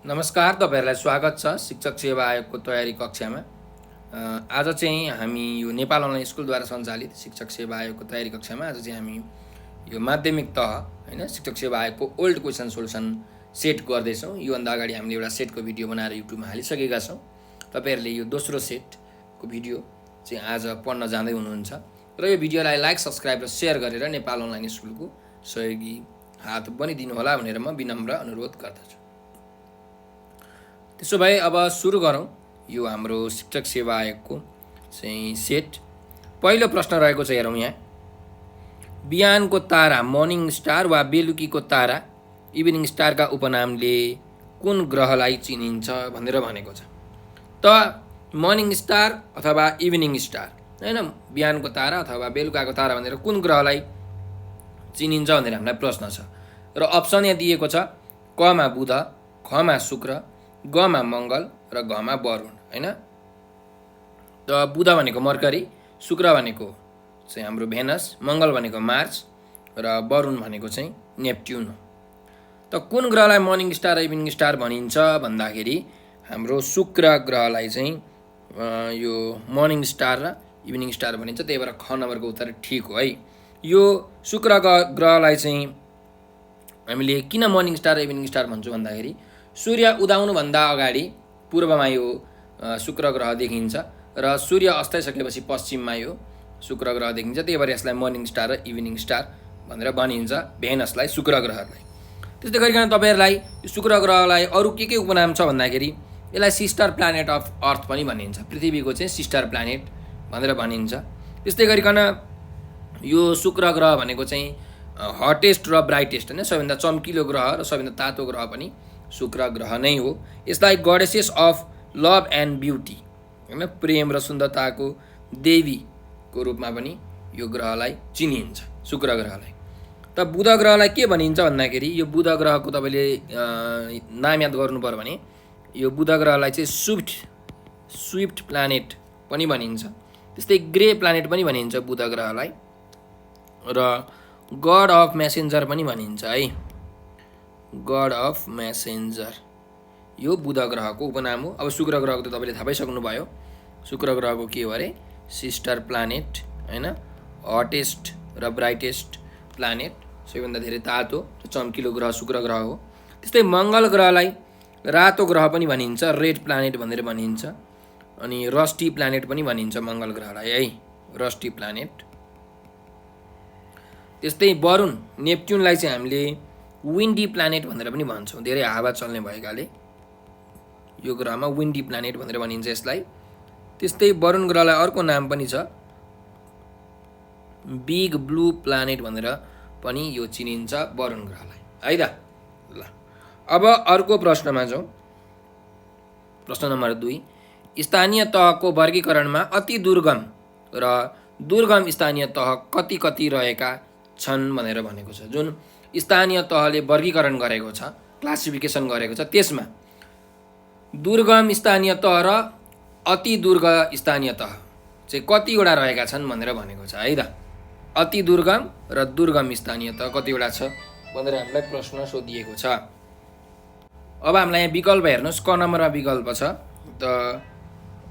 नमस्कार, तपाईहरुलाई स्वागत छ शिक्षक सेवा आयोगको तयारी कक्षामा। आज चाहिँ हामी यो नेपाल अनलाइन स्कुलद्वारा सञ्चालित शिक्षक सेवा आयोगको तयारी कक्षामा आज चाहिँ हामी यो माध्यमिक तह हैन शिक्षक सेवा आयोगको ओल्ड क्वेसन सोल्युसन सेट गर्दैछौँ। योभन्दा अगाडि हामीले एउटा सेटको भिडियो बनाएर युट्युबमा हालिसकेका छौँ। तपाईहरुले यो दोस्रो सेटको भिडियो चाहिँ आज पढ्न जाँदै हुनुहुन्छ र यो भिडियोलाई लाइक, सब्स्क्राइब र सेयर गरेर नेपाल अनलाइन स्कुलको सहयोगी हात बनिदिनु होला भनेर म विनम्र अनुरोध गर्दछु। त्यसो भए अब सुरु गरौँ यो हाम्रो शिक्षक सेवा आयोगको चाहिँ सेट। पहिलो प्रश्न रहेको छ, हेरौँ यहाँ। बिहानको तारा मर्निङ स्टार वा बेलुकीको तारा इभिनिङ स्टारका उपनामले कुन ग्रहलाई चिनिन्छ भनेर भनेको छ। त मर्निङ स्टार अथवा इभिनिङ स्टार हैन, बिहानको तारा अथवा बेलुकाको तारा भनेर कुन ग्रहलाई चिनिन्छ भनेर हामीलाई प्रश्न छ र अप्सन यहाँ दिएको छ। कमा बुध, खमा शुक्र, गमा मङ्गल र घमा वरुण हैन। त बुध भनेको मर्करी, शुक्र भनेको चाहिँ हाम्रो भेनस, मङ्गल भनेको मार्स र वरुण भनेको चाहिँ नेप्ट्युन हो। त कुन ग्रहलाई मर्निङ स्टार र इभिनिङ स्टार भनिन्छ भन्दाखेरि हाम्रो शुक्र ग्रहलाई चाहिँ यो मर्निङ स्टार र इभिनिङ स्टार भनिन्छ। त्यही भएर ख नम्बरको उत्तर ठिक हो है। यो शुक्र ग्रहलाई चाहिँ हामीले किन मर्निङ स्टार र इभिनिङ स्टार भन्छौँ भन्दाखेरि सूर्य उदाउनुभन्दा अगाडि पूर्वमा यो शुक्र ग्रह देखिन्छ र सूर्य अस्ताइसकेपछि पश्चिममा यो शुक्र ग्रह देखिन्छ। त्यही भएर यसलाई मर्निङ स्टार र इभिनिङ स्टार भनेर भनिन्छ, भेनसलाई, शुक्र ग्रहलाई। त्यस्तै गरिकन तपाईहरुलाई शुक्र ग्रहलाई अरू के उपनाम छ भन्दाखेरि यसलाई सिस्टर प्लानेट अफ अर्थ पनि भनिन्छ, पृथ्वीको चाहिँ सिस्टर प्लानेट भनेर भनिन्छ। त्यस्तै गरिकन यो शुक्र ग्रह भनेको चाहिँ हटेस्ट र ब्राइटेस्ट हैन, सबैभन्दा चम्किलो ग्रह र सबैभन्दा तातो ग्रह पनि शुक्र ग्रह नै हो। यसलाई गडेसेस अफ लभ एन्ड ब्युटी हैन, प्रेम र सुन्दरताको देवीको रूपमा पनि यो ग्रहलाई चिनिन्छ, शुक्र ग्रहलाई। त बुध ग्रहलाई के भनिन्छ भन्दाखेरि यो बुध ग्रहको तपाईँले नाम याद गर्नु पर्यो भने यो बुध ग्रहलाई चाहिँ स्विफ्ट प्लानेट पनि भनिन्छ। त्यस्तै ग्रे प्लानेट पनि भनिन्छ बुध ग्रहलाई र गड अफ मेसेन्जर पनि भनिन्छ है, गड अफ मेसेन्जर यो बुध ग्रहको उपनाम हो। अब शुक्र ग्रहको त तपाईँले थाहा पाइसक्नुभयो, शुक्र ग्रहको के हो अरे सिस्टर प्लानेट हैन, हटेस्ट र ब्राइटेस्ट प्लानेट, सबैभन्दा धेरै तातो र चम्किलो ग्रह शुक्र ग्रह हो। त्यस्तै मङ्गल ग्रहलाई रातो ग्रह पनि भनिन्छ, रेड प्लानेट भनेर भनिन्छ, अनि रस्टी प्लानेट पनि भनिन्छ मङ्गल ग्रहलाई है, रस्टी प्लानेट। त्यस्तै वरुण नेप्ट्युनलाई चाहिँ हामीले विन्डी प्लानेट भनेर पनि भन्छौँ, धेरै हावा चल्ने भएकाले यो ग्रहमा विन्डी प्लानेट भनेर भनिन्छ यसलाई। त्यस्तै वरुण ग्रहलाई अर्को नाम पनि छ बिग ब्लू प्लानेट भनेर पनि यो चिनिन्छ वरुण ग्रहलाई है त। ल अब अर्को प्रश्नमा जाउँ। प्रश्न नम्बर 2, स्थानीय तहको वर्गीकरणमा अति दुर्गम र दुर्गम स्थानीय तह कति कति रहेका छन् भनेर भनेको छ। जुन स्थानीय तहले वर्गीकरण गरेको छ, क्लासिफिकेसन गरेको छ, त्यसमा दुर्गम स्थानीय तह र अति दुर्ग स्थानीय तह चाहिँ कतिवटा रहेका छन् भनेर भनेको छ है त। अति दुर्गम र दुर्गम स्थानीय तह कतिवटा छ भनेर हामीलाई प्रश्न सोधिएको छ। अब हामीलाई यहाँ विकल्प हेर्नुहोस्, क नम्बरमा विकल्प छ। त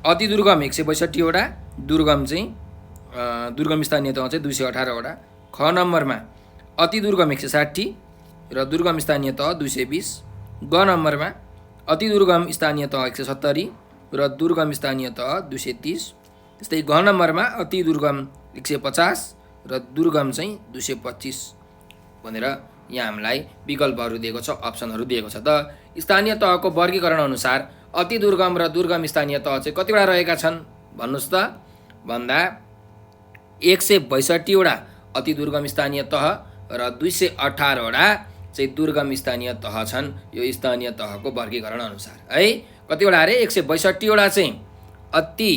अति दुर्गम 162 वटा, दुर्गम चाहिँ दुर्गम स्थानीय तह चाहिँ 218 वटा। ख नम्बरमा अति दुर्गम 160 र दुर्गम स्थानीय तह 220। ग नम्बरमा अति दुर्गम स्थानीय तह 170 र दुर्गम स्थानीय तह 230। त्यस्तै घ नम्बरमा अति दुर्गम 150 र दुर्गम चाहिँ 225 भनेर यहाँ हामीलाई विकल्पहरू दिएको छ, अप्सनहरू दिएको छ। त स्थानीय तहको वर्गीकरण अनुसार अति दुर्गम र दुर्गम स्थानीय तह चाहिँ कतिवटा रहेका छन् भन्नुहोस् त भन्दा 162 वटा अति दुर्गम स्थानीय तह र 218 वटा चाहिँ दुर्गम स्थानीय तह छन् यो स्थानीय तहको वर्गीकरण अनुसार है। कतिवटा अरे 162 वटा चाहिँ अति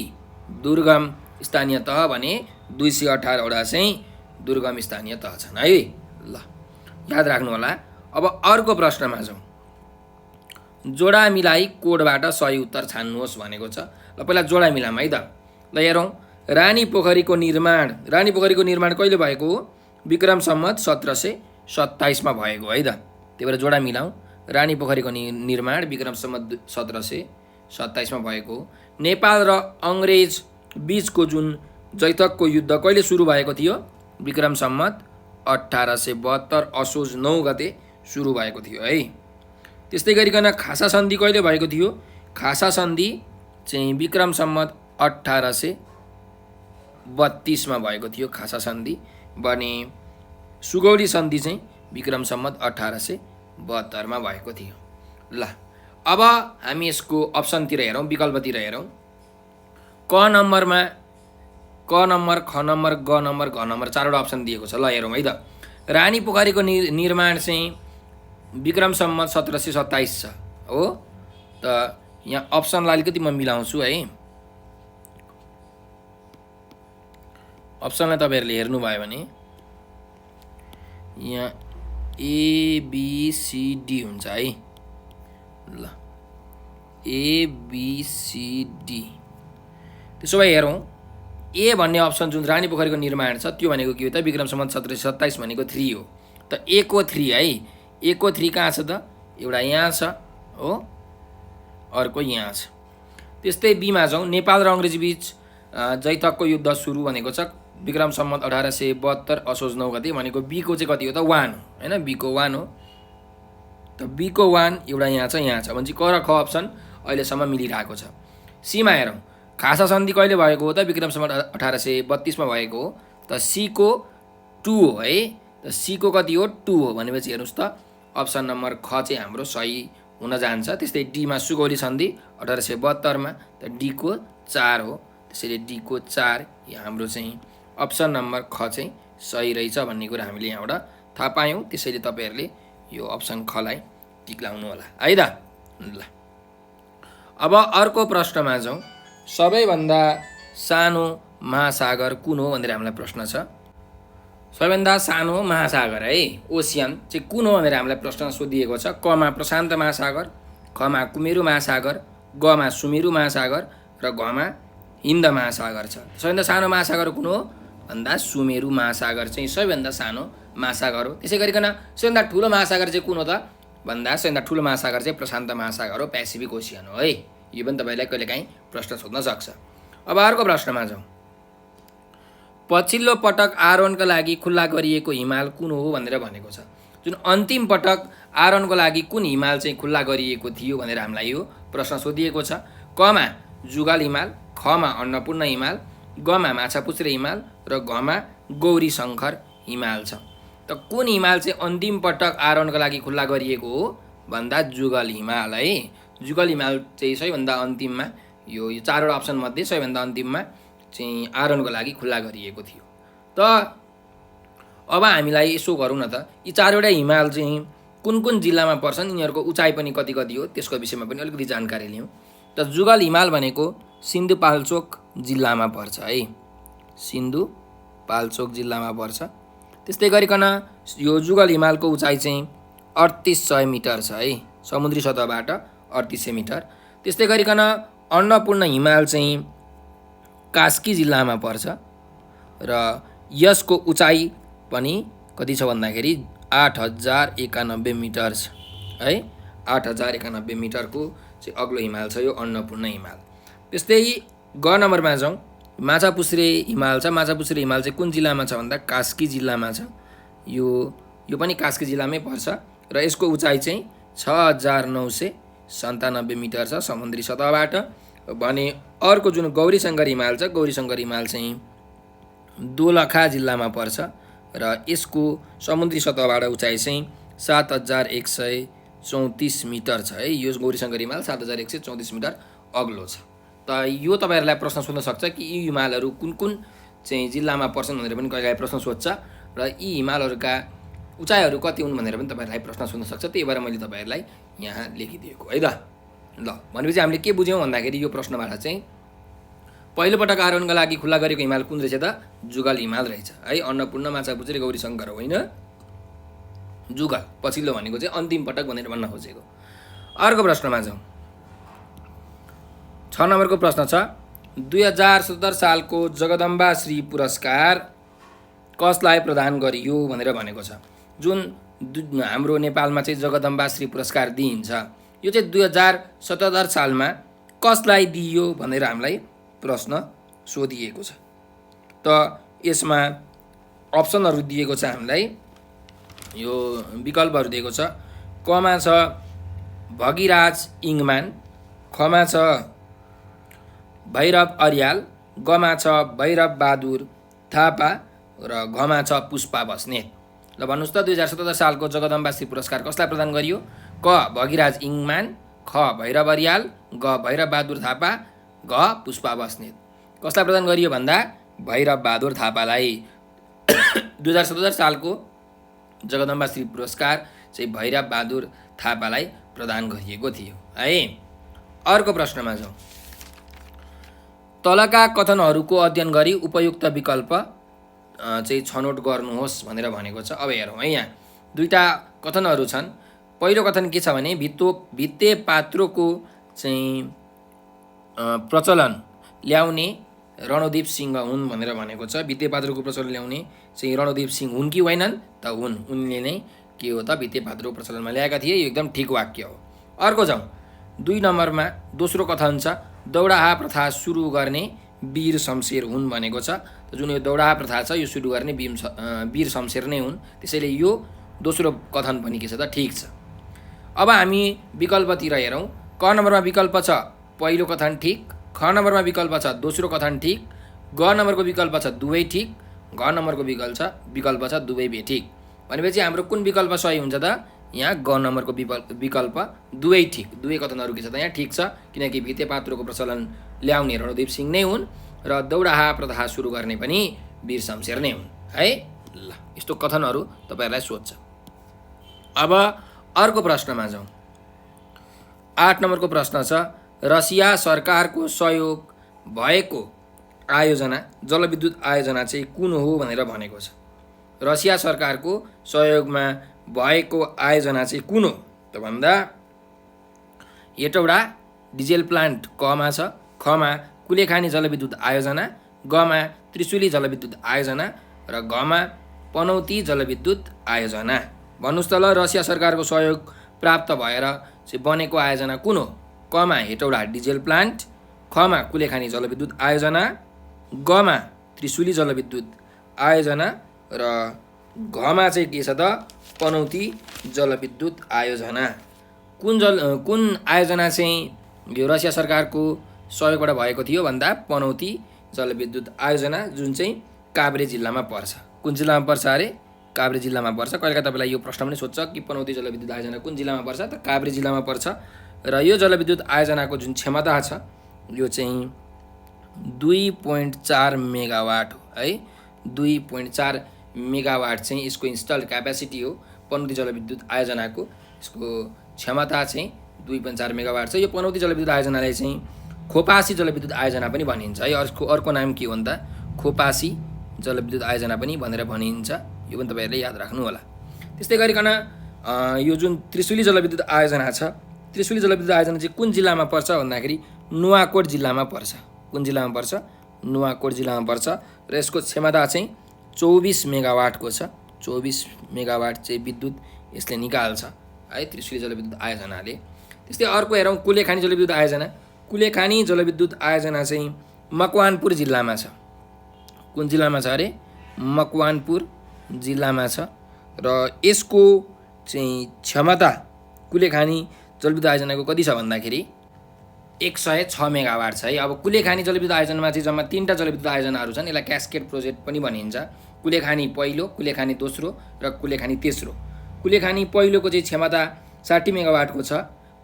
दुर्गम स्थानीय तह भने 218 वटा चाहिँ दुर्गम स्थानीय तह छन् है। ल याद राख्नु होला। अब अर्को प्रश्नमा जाउँ। जोडा मिलाई कोडबाट सही उत्तर छान्नुहोस् भनेको छ। ल पहिला जोडा मिलाम है त। ल हेरौँ, रानी पोखरीको निर्माण कहिले भएको हो? विक्रम सम्वत 1727 मा भएको है त। त्यही भएर जोडा मिलाउँ। रानीपोखरीको निर्माण विक्रम सम्वत 1727 मा भएको हो। नेपाल र अङ्ग्रेज बीचको जुन जैतकको युद्ध कहिले सुरु भएको थियो? विक्रम सम्वत 1872 असोज 9 गते सुरु भएको थियो है। त्यस्तै गरिकन खासा सन्धि कहिले भएको थियो? खासा सन्धि चाहिँ विक्रम सम्वत 1832 मा भएको थियो खासा सन्धि। भने सुगौली सन्धि चाहिँ विक्रम सम्वत 1872 मा भएको थियो। ल अब हामी यसको अप्सनतिर हेरौँ, विकल्पतिर हेरौँ। क नम्बरमा क नम्बर, ख नम्बर, ग नम्बर, घ नम्बर 4वटा अप्सन दिएको छ। ल हेरौँ है त। रानीपोखरीको निर्माण चाहिँ विक्रम सम्वत 1727 छ हो। त यहाँ अप्सनलाई अलिकति म मिलाउँछु है। अप्सनलाई तपाईँहरूले हेर्नुभयो भने यहाँ ABCD हुन्छ है। ल ABCD। त्यसो भए हेरौँ, ए भन्ने अप्सन जुन रानीपोखरीको निर्माण छ त्यो भनेको के हो त? विक्रम सम्वत 1727 भनेको 3 हो। त ए को 3 है। ए को 3 कहाँ छ त? एउटा यहाँ छ हो, अर्को यहाँ छ। त्यस्तै बीमा जाउँ। नेपाल र अङ्ग्रेजी बीच जैतकको युद्ध सुरु भनेको छ विक्रम सम्वत 1872 असोज 9 गते। भनेको बी को चाहिँ कति हो त? 1 हो हैन। बी को 1 हो। त बी को 1 एउटा यहाँ छ, यहाँ छ भने चाहिँ क र ख अप्सन अहिलेसम्म मिलिरहेको छ। सीमा हेरौँ। खासा सन्धि कहिले भएको हो त? विक्रम सम्वत 1832 मा भएको हो। त सी को 2 हो है। त सी को कति हो? 2 हो। भनेपछि हेर्नुहोस् त अप्सन नम्बर ख चाहिँ हाम्रो सही हुन जान्छ। त्यस्तै डीमा सुगौली सन्धि 1872 मा। त डी को 4 हो। त्यसैले डी को 4 यहाँ हाम्रो चाहिँ अप्सन नम्बर ख चाहिँ सही रहेछ भन्ने कुरा हामीले यहाँबाट थाहा पायौँ। त्यसैले तपाईँहरूले यो अप्सन खलाई टिक लाउनु होला है त। ल अब अर्को प्रश्नमा जाउँ। सबैभन्दा सानो महासागर कुन हो भनेर हामीलाई प्रश्न छ। सबैभन्दा सानो महासागर है, ओसियन चाहिँ कुन हो भनेर हामीलाई प्रश्न सोधिएको छ। कमा प्रशान्त महासागर, खमा कुमेरु महासागर, गमा सुमेरु महासागर र घमा हिन्द महासागर छ। सबैभन्दा सानो महासागर कुन हो भन्दा सुमेरु महासागर चाहिँ सबैभन्दा सानो महासागर हो। त्यसै गरिकन सबैभन्दा ठुलो महासागर चाहिँ कुन हो त भन्दा सबैभन्दा ठुलो महासागर चाहिँ प्रशान्त महासागर हो, पेसिफिक ओसियन हो है। यो पनि तपाईँलाई कहिलेकाहीँ प्रश्न सोध्न सक्छ। अब अर्को प्रश्नमा जाउँ। पछिल्लो पटक आरोहणका लागि खुल्ला गरिएको हिमाल कुन हो भनेर भनेको छ। जुन अन्तिम पटक आरोहणको लागि कुन हिमाल चाहिँ खुल्ला गरिएको थियो भनेर हामीलाई यो प्रश्न सोधिएको छ। कमा जुगाल हिमाल, खमा अन्नपूर्ण हिमाल, गमा माछापुच्छ्रे हिमाल र घमा गौरी शङ्कर हिमाल छ। त कुन हिमाल चाहिँ अन्तिम पटक आरोहणको लागि खुल्ला गरिएको हो भन्दा जुगल हिमाल है। जुगल हिमाल चाहिँ सबैभन्दा अन्तिममा यो 4वटा अप्सन मध्ये सबैभन्दा अन्तिममा चाहिँ आरोहणको लागि खुल्ला गरिएको थियो। त अब हामीलाई यसो गरौँ न त, यी 4वटा हिमाल चाहिँ कुन कुन जिल्लामा पर्छन्, यिनीहरूको उचाइ पनि कति कति हो त्यसको विषयमा पनि अलिकति जानकारी लिउँ। त जुगल हिमाल भनेको सिन्धुपाल्चोक जिल्लामा पर्छ है। सिन्धुपाल्चोक जिल्लामा पर्छ। त्यस्तै गरिकन यो जुगल हिमालको उचाइ चाहिँ 3800 मिटर छ है, समुद्री सतहबाट 3800 मिटर। त्यस्तै गरिकन अन्नपूर्ण हिमाल चाहिँ कास्की जिल्लामा पर्छ र यसको उचाइ पनि कति छ भन्दाखेरि 8091 मिटर छ है। 8091 मिटरको चाहिँ अग्लो हिमाल छ यो अन्नपूर्ण हिमाल। त्यस्तै ग नम्बरमा जाउँ। माछापुच्छ्रे हिमाल छ। माछापुच्छ्रे हिमाल चाहिँ कुन जिल्लामा छ भन्दा कास्की जिल्लामा छ। यो पनि कास्की जिल्लामै पर्छ र यसको उचाइ चाहिँ 6997 मिटर छ समुद्री सतहबाट। भने अर्को जुन गौरीशङ्कर हिमाल छ, गौरीशङ्कर हिमाल चाहिँ दोलखा जिल्लामा पर्छ र यसको समुद्री सतहबाट उचाइ चाहिँ 7134 मिटर छ है। यो गौरीशङ्कर हिमाल 7134 मिटर अग्लो छ। त यो तपाईँहरूलाई प्रश्न सोध्न सक्छ कि यी हिमालहरू कुन कुन चाहिँ जिल्लामा पर्छन् भनेर पनि कहिलेकाहीँ प्रश्न सोध्छ र यी हिमालहरूका उचाइहरू कति हुन् भनेर पनि तपाईँहरूलाई प्रश्न सोध्न सक्छ। त्यही भएर मैले तपाईँहरूलाई यहाँ लेखिदिएको है त। ल भनेपछि हामीले के बुझ्यौँ भन्दाखेरि यो प्रश्नबाट चाहिँ पहिलोपटक आरोहणका लागि खुल्ला गरेको हिमाल कुन रहेछ त? जुगल हिमाल रहेछ है। अन्नपूर्ण, माछापुच्छ्रे, गौरीशङ्कर होइन, जुगल पछिल्लो भनेको चाहिँ अन्तिम पटक भनेर भन्न खोजेको। अर्को प्रश्नमा जाउँ। 6 नम्बरको प्रश्न छ। 2077 सालको जगदम्बा श्री पुरस्कार कसलाई प्रदान गरियो भनेर भनेको छ। जुन हाम्रो नेपालमा चाहिँ जगदम्बाश्री पुरस्कार दिइन्छ। यो चाहिँ 2077 सालमा कसलाई दिइयो भनेर हामीलाई प्रश्न सोधिएको छ। त यसमा अप्सनहरू दिएको छ हामीलाई, यो विकल्पहरू दिएको छ। कमा छ भगिराज इङमान, खमा छ भैरव अर्याल, गमा छ भैरव बहादुर थापा र घमा छ पुष्पा बस्नेत। ल भन्नुहोस् त 2077 सालको जगदम्बाश्री पुरस्कार कसलाई प्रदान गरियो? क भगिराज इङमान, ख भैरव अर्याल, ग भैरव बहादुर थापा, घ पुष्पा बस्नेत। कसलाई प्रदान गरियो भन्दा भैरव बहादुर थापालाई 2077 सालको जगदम्बाश्री पुरस्कार चाहिँ भैरव बहादुर थापालाई प्रदान गरिएको थियो है। अर्को प्रश्नमा जाउँ। तलका कथनहरूको अध्ययन गरी उपयुक्त विकल्प चाहिँ छनौट गर्नुहोस् भनेर भनेको छ। अब हेरौँ है, यहाँ दुईवटा कथनहरू छन्। पहिलो कथन के छ भने भित्ते पात्रोको चाहिँ प्रचलन ल्याउने रणदीप सिंह हुन् भनेर भनेको छ। भित्ते पात्रोको प्रचलन ल्याउने चाहिँ रणदीप सिंह हुन् कि होइनन्? त हुन्, उनले नै के हो त भित्ते पात्रो प्रचलनमा ल्याएका थिए। यो एकदम ठिक वाक्य हो। अर्को जाउँ, 2 नम्बरमा दोस्रो कथन छ दौडाहा प्रथा सुरु गर्ने वीर शमशेर हुन् भनेको छ। जुन यो दौडाहा प्रथा छ यो सुरु गर्ने वीर शमशेर नै हुन्। त्यसैले यो दोस्रो कथन पनि के छ त ठिक छ। अब हामी विकल्पतिर हेरौँ। क नम्बरमा विकल्प छ पहिलो कथन ठिक, ख नम्बरमा विकल्प छ दोस्रो कथन ठिक, ग नम्बरको विकल्प छ दुवै ठिक, घ नम्बरको विकल्प छ दुवै बेठिक। भनेपछि हाम्रो कुन विकल्प सही हुन्छ त? यहाँ ग नम्बरको विकल्प दुवै ठिक। दुवै कथनहरू के छ त यहाँ ठिक छ, किनकि भित्ते पात्रोको प्रचलन ल्याउने रणदीप सिंह नै हुन् र दौडाहा प्रथा सुरु गर्ने पनि वीर शमशेर नै हुन् है। ल यस्तो कथनहरू तपाईँहरूलाई सोध्छ। अब अर्को प्रश्नमा जाउँ। 8 नम्बरको प्रश्न छ रसिया सरकारको सहयोग भएको आयोजना जलविद्युत आयोजना चाहिँ कुन हो भनेर भनेको छ। रसिया सरकारको सहयोगमा भएको आयोजना चाहिँ कुन हो त भन्दा हेटौडा डिजेल प्लान्ट कमा छ, खमा कुलेखानी जलविद्युत आयोजना, गमा त्रिशुली जलविद्युत आयोजना र घमा पनौती जलविद्युत आयोजना। भन्नुहोस् त ल रसिया सरकारको सहयोग प्राप्त भएर चाहिँ बनेको आयोजना कुन हो? कमा हेटौडा डिजेल प्लान्ट, खमा कुलेखानी जलविद्युत आयोजना, गमा त्रिशुली जलविद्युत आयोजना र घमा चाहिँ के छ त पनौती जलविद्युत आयोजना। कुन आयोजना चाहिँ यो रसिया सरकारको सहयोगबाट भएको थियो भन्दा पनौती जलविद्युत आयोजना, जुन चाहिँ काभ्रे जिल्लामा पर्छ। कुन जिल्लामा पर्छ अरे? काभ्रे जिल्लामा पर्छ। कहिलेका तपाईँलाई यो प्रश्न पनि सोध्छ कि पनौती जलविद्युत आयोजना कुन जिल्लामा पर्छ त काभ्रे जिल्लामा पर्छ। र यो जलविद्युत आयोजनाको जुन क्षमता छ यो चाहिँ 2.4 मेगावाट हो है। 2.4 मेगावाट चाहिँ यसको इन्स्टल्ड क्यापेसिटी हो पनौती जलविद्युत आयोजनाको। यसको क्षमता चाहिँ 2.4 मेगावाट छ। यो पनौती जलविद्युत आयोजनालाई चाहिँ खोपासी जलविद्युत आयोजना पनि भनिन्छ है। अर्को नाम के हो भन्दा खोपासी जलविद्युत आयोजना पनि भनेर भनिन्छ। यो पनि तपाईँहरूले याद राख्नु होला। त्यस्तै गरिकन यो जुन त्रिशुली जलविद्युत आयोजना छ, त्रिशुली जलविद्युत आयोजना चाहिँ कुन जिल्लामा पर्छ भन्दाखेरि नुवाकोट जिल्लामा पर्छ। कुन जिल्लामा पर्छ? नुवाकोट जिल्लामा पर्छ र यसको क्षमता चाहिँ 24 मेगावाटको छ। 24 मेगावाट चाहिँ विद्युत यसले निकाल्छ है त्रिशुली जलविद्युत आयोजनाले। त्यस्तै अर्को हेरौँ कुलेखानी जलविद्युत आयोजना। कुलेखानी जलविद्युत आयोजना चाहिँ मकवानपुर जिल्लामा छ। कुन जिल्लामा छ अरे? मकवानपुर जिल्लामा छ र यसको चाहिँ क्षमता कुलेखानी जलविद्युत आयोजनाको कति छ भन्दाखेरि 106 मेगावाट छ है। अब कुलेखानी जलविद्युत आयोजनामा चाहिँ जम्मा 3टा जलविद्युत आयोजनाहरू छन्। यसलाई क्यास्केड प्रोजेक्ट पनि भनिन्छ। कुलेखानी पहिलो, कुलेखानी दोस्रो र कुलेखानी तेस्रो। कुलेखानी पहिलोको चाहिँ क्षमता 60 मेगावाटको छ,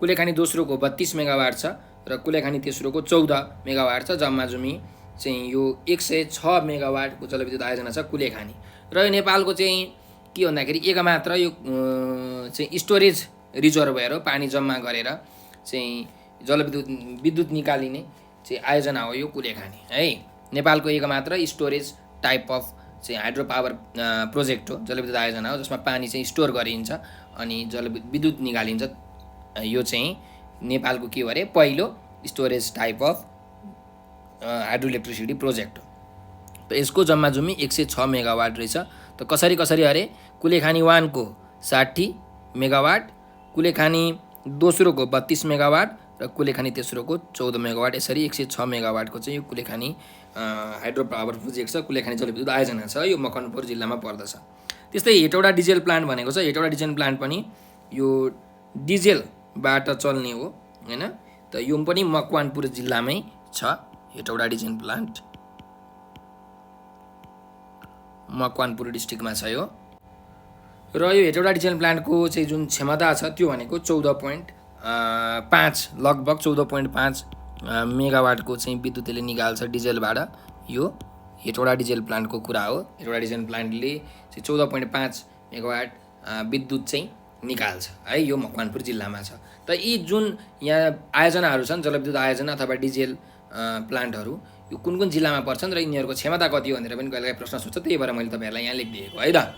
कुलेखानी दोस्रोको 32 मेगावाट छ र कुलेखानी तेस्रोको 14 मेगावाट छ। जम्मा जुमी चाहिँ यो 106 मेगावाटको जलविद्युत आयोजना छ कुलेखानी। र यो नेपालको चाहिँ के भन्दाखेरि एक मात्र यो चाहिँ स्टोरेज रिजर्भर हो, पानी जम्मा गरेर चाहिँ विद्युत निकालिने चाहिँ आयोजना हो यो कुलेखानी है। नेपालको एक मात्र स्टोरेज टाइप अफ चाहिँ हाइड्रो पावर प्रोजेक्ट हो, जलविद्युत आयोजना हो जसमा पानी चाहिँ स्टोर गरिन्छ अनि विद्युत निकालिन्छ। यो चाहिँ नेपालको के हो अरे पहिलो storage type of hydro electricity project हो। त यसको जम्मा जुमी 106 मेगावाट रहेछ। त कसरी अरे कुलेखानी 1 को 60 मेगावाट, कुलेखानी दोस्रोको 32 मेगावाट र कुलेखानी तेस्रोको 14 मेगावाट। यसरी 106 मेगावाटको चाहिँ यो कुलेखानी हाइड्रो पावर प्रोजेक्ट छ, कुलेखानी जलविद्युत आयोजना छ, यो मकवानपुर जिल्लामा पर्दछ। त्यस्तै हेटौडा डिजेल प्लान्ट भनेको छ। हेटौडा डिजेल प्लान्ट पनि यो डिजेलबाट चल्ने हो हैन, त यो पनि मकवानपुर जिल्लामै छ। हेटौडा डिजेल प्लान्ट मकवानपुर डिस्ट्रिक्टमा छ यो। र यो हेटौडा डिजेल प्लान्टको चाहिँ जुन क्षमता छ त्यो भनेको 14.5 लगभग 14.5 मेगावाटको चाहिँ विद्युत यसले निकाल्छ डिजेलबाट। यो हेटौडा डिजेल प्लान्टको कुरा हो। हेटौडा डिजेल प्लान्टले चाहिँ 14.5 मेगावाट विद्युत चाहिँ निकाल्छ है, यो मकवानपुर जिल्लामा छ। त यी जुन यहाँ आयोजनाहरू छन् जलविद्युत आयोजना अथवा डिजेल प्लान्टहरू, यो कुन कुन जिल्लामा पर्छन् र यिनीहरूको क्षमता कति हो भनेर पनि कहिलेकाहीँ प्रश्न सोध्छ, त्यही भएर मैले तपाईँहरूलाई यहाँ लेखिदिएको है त।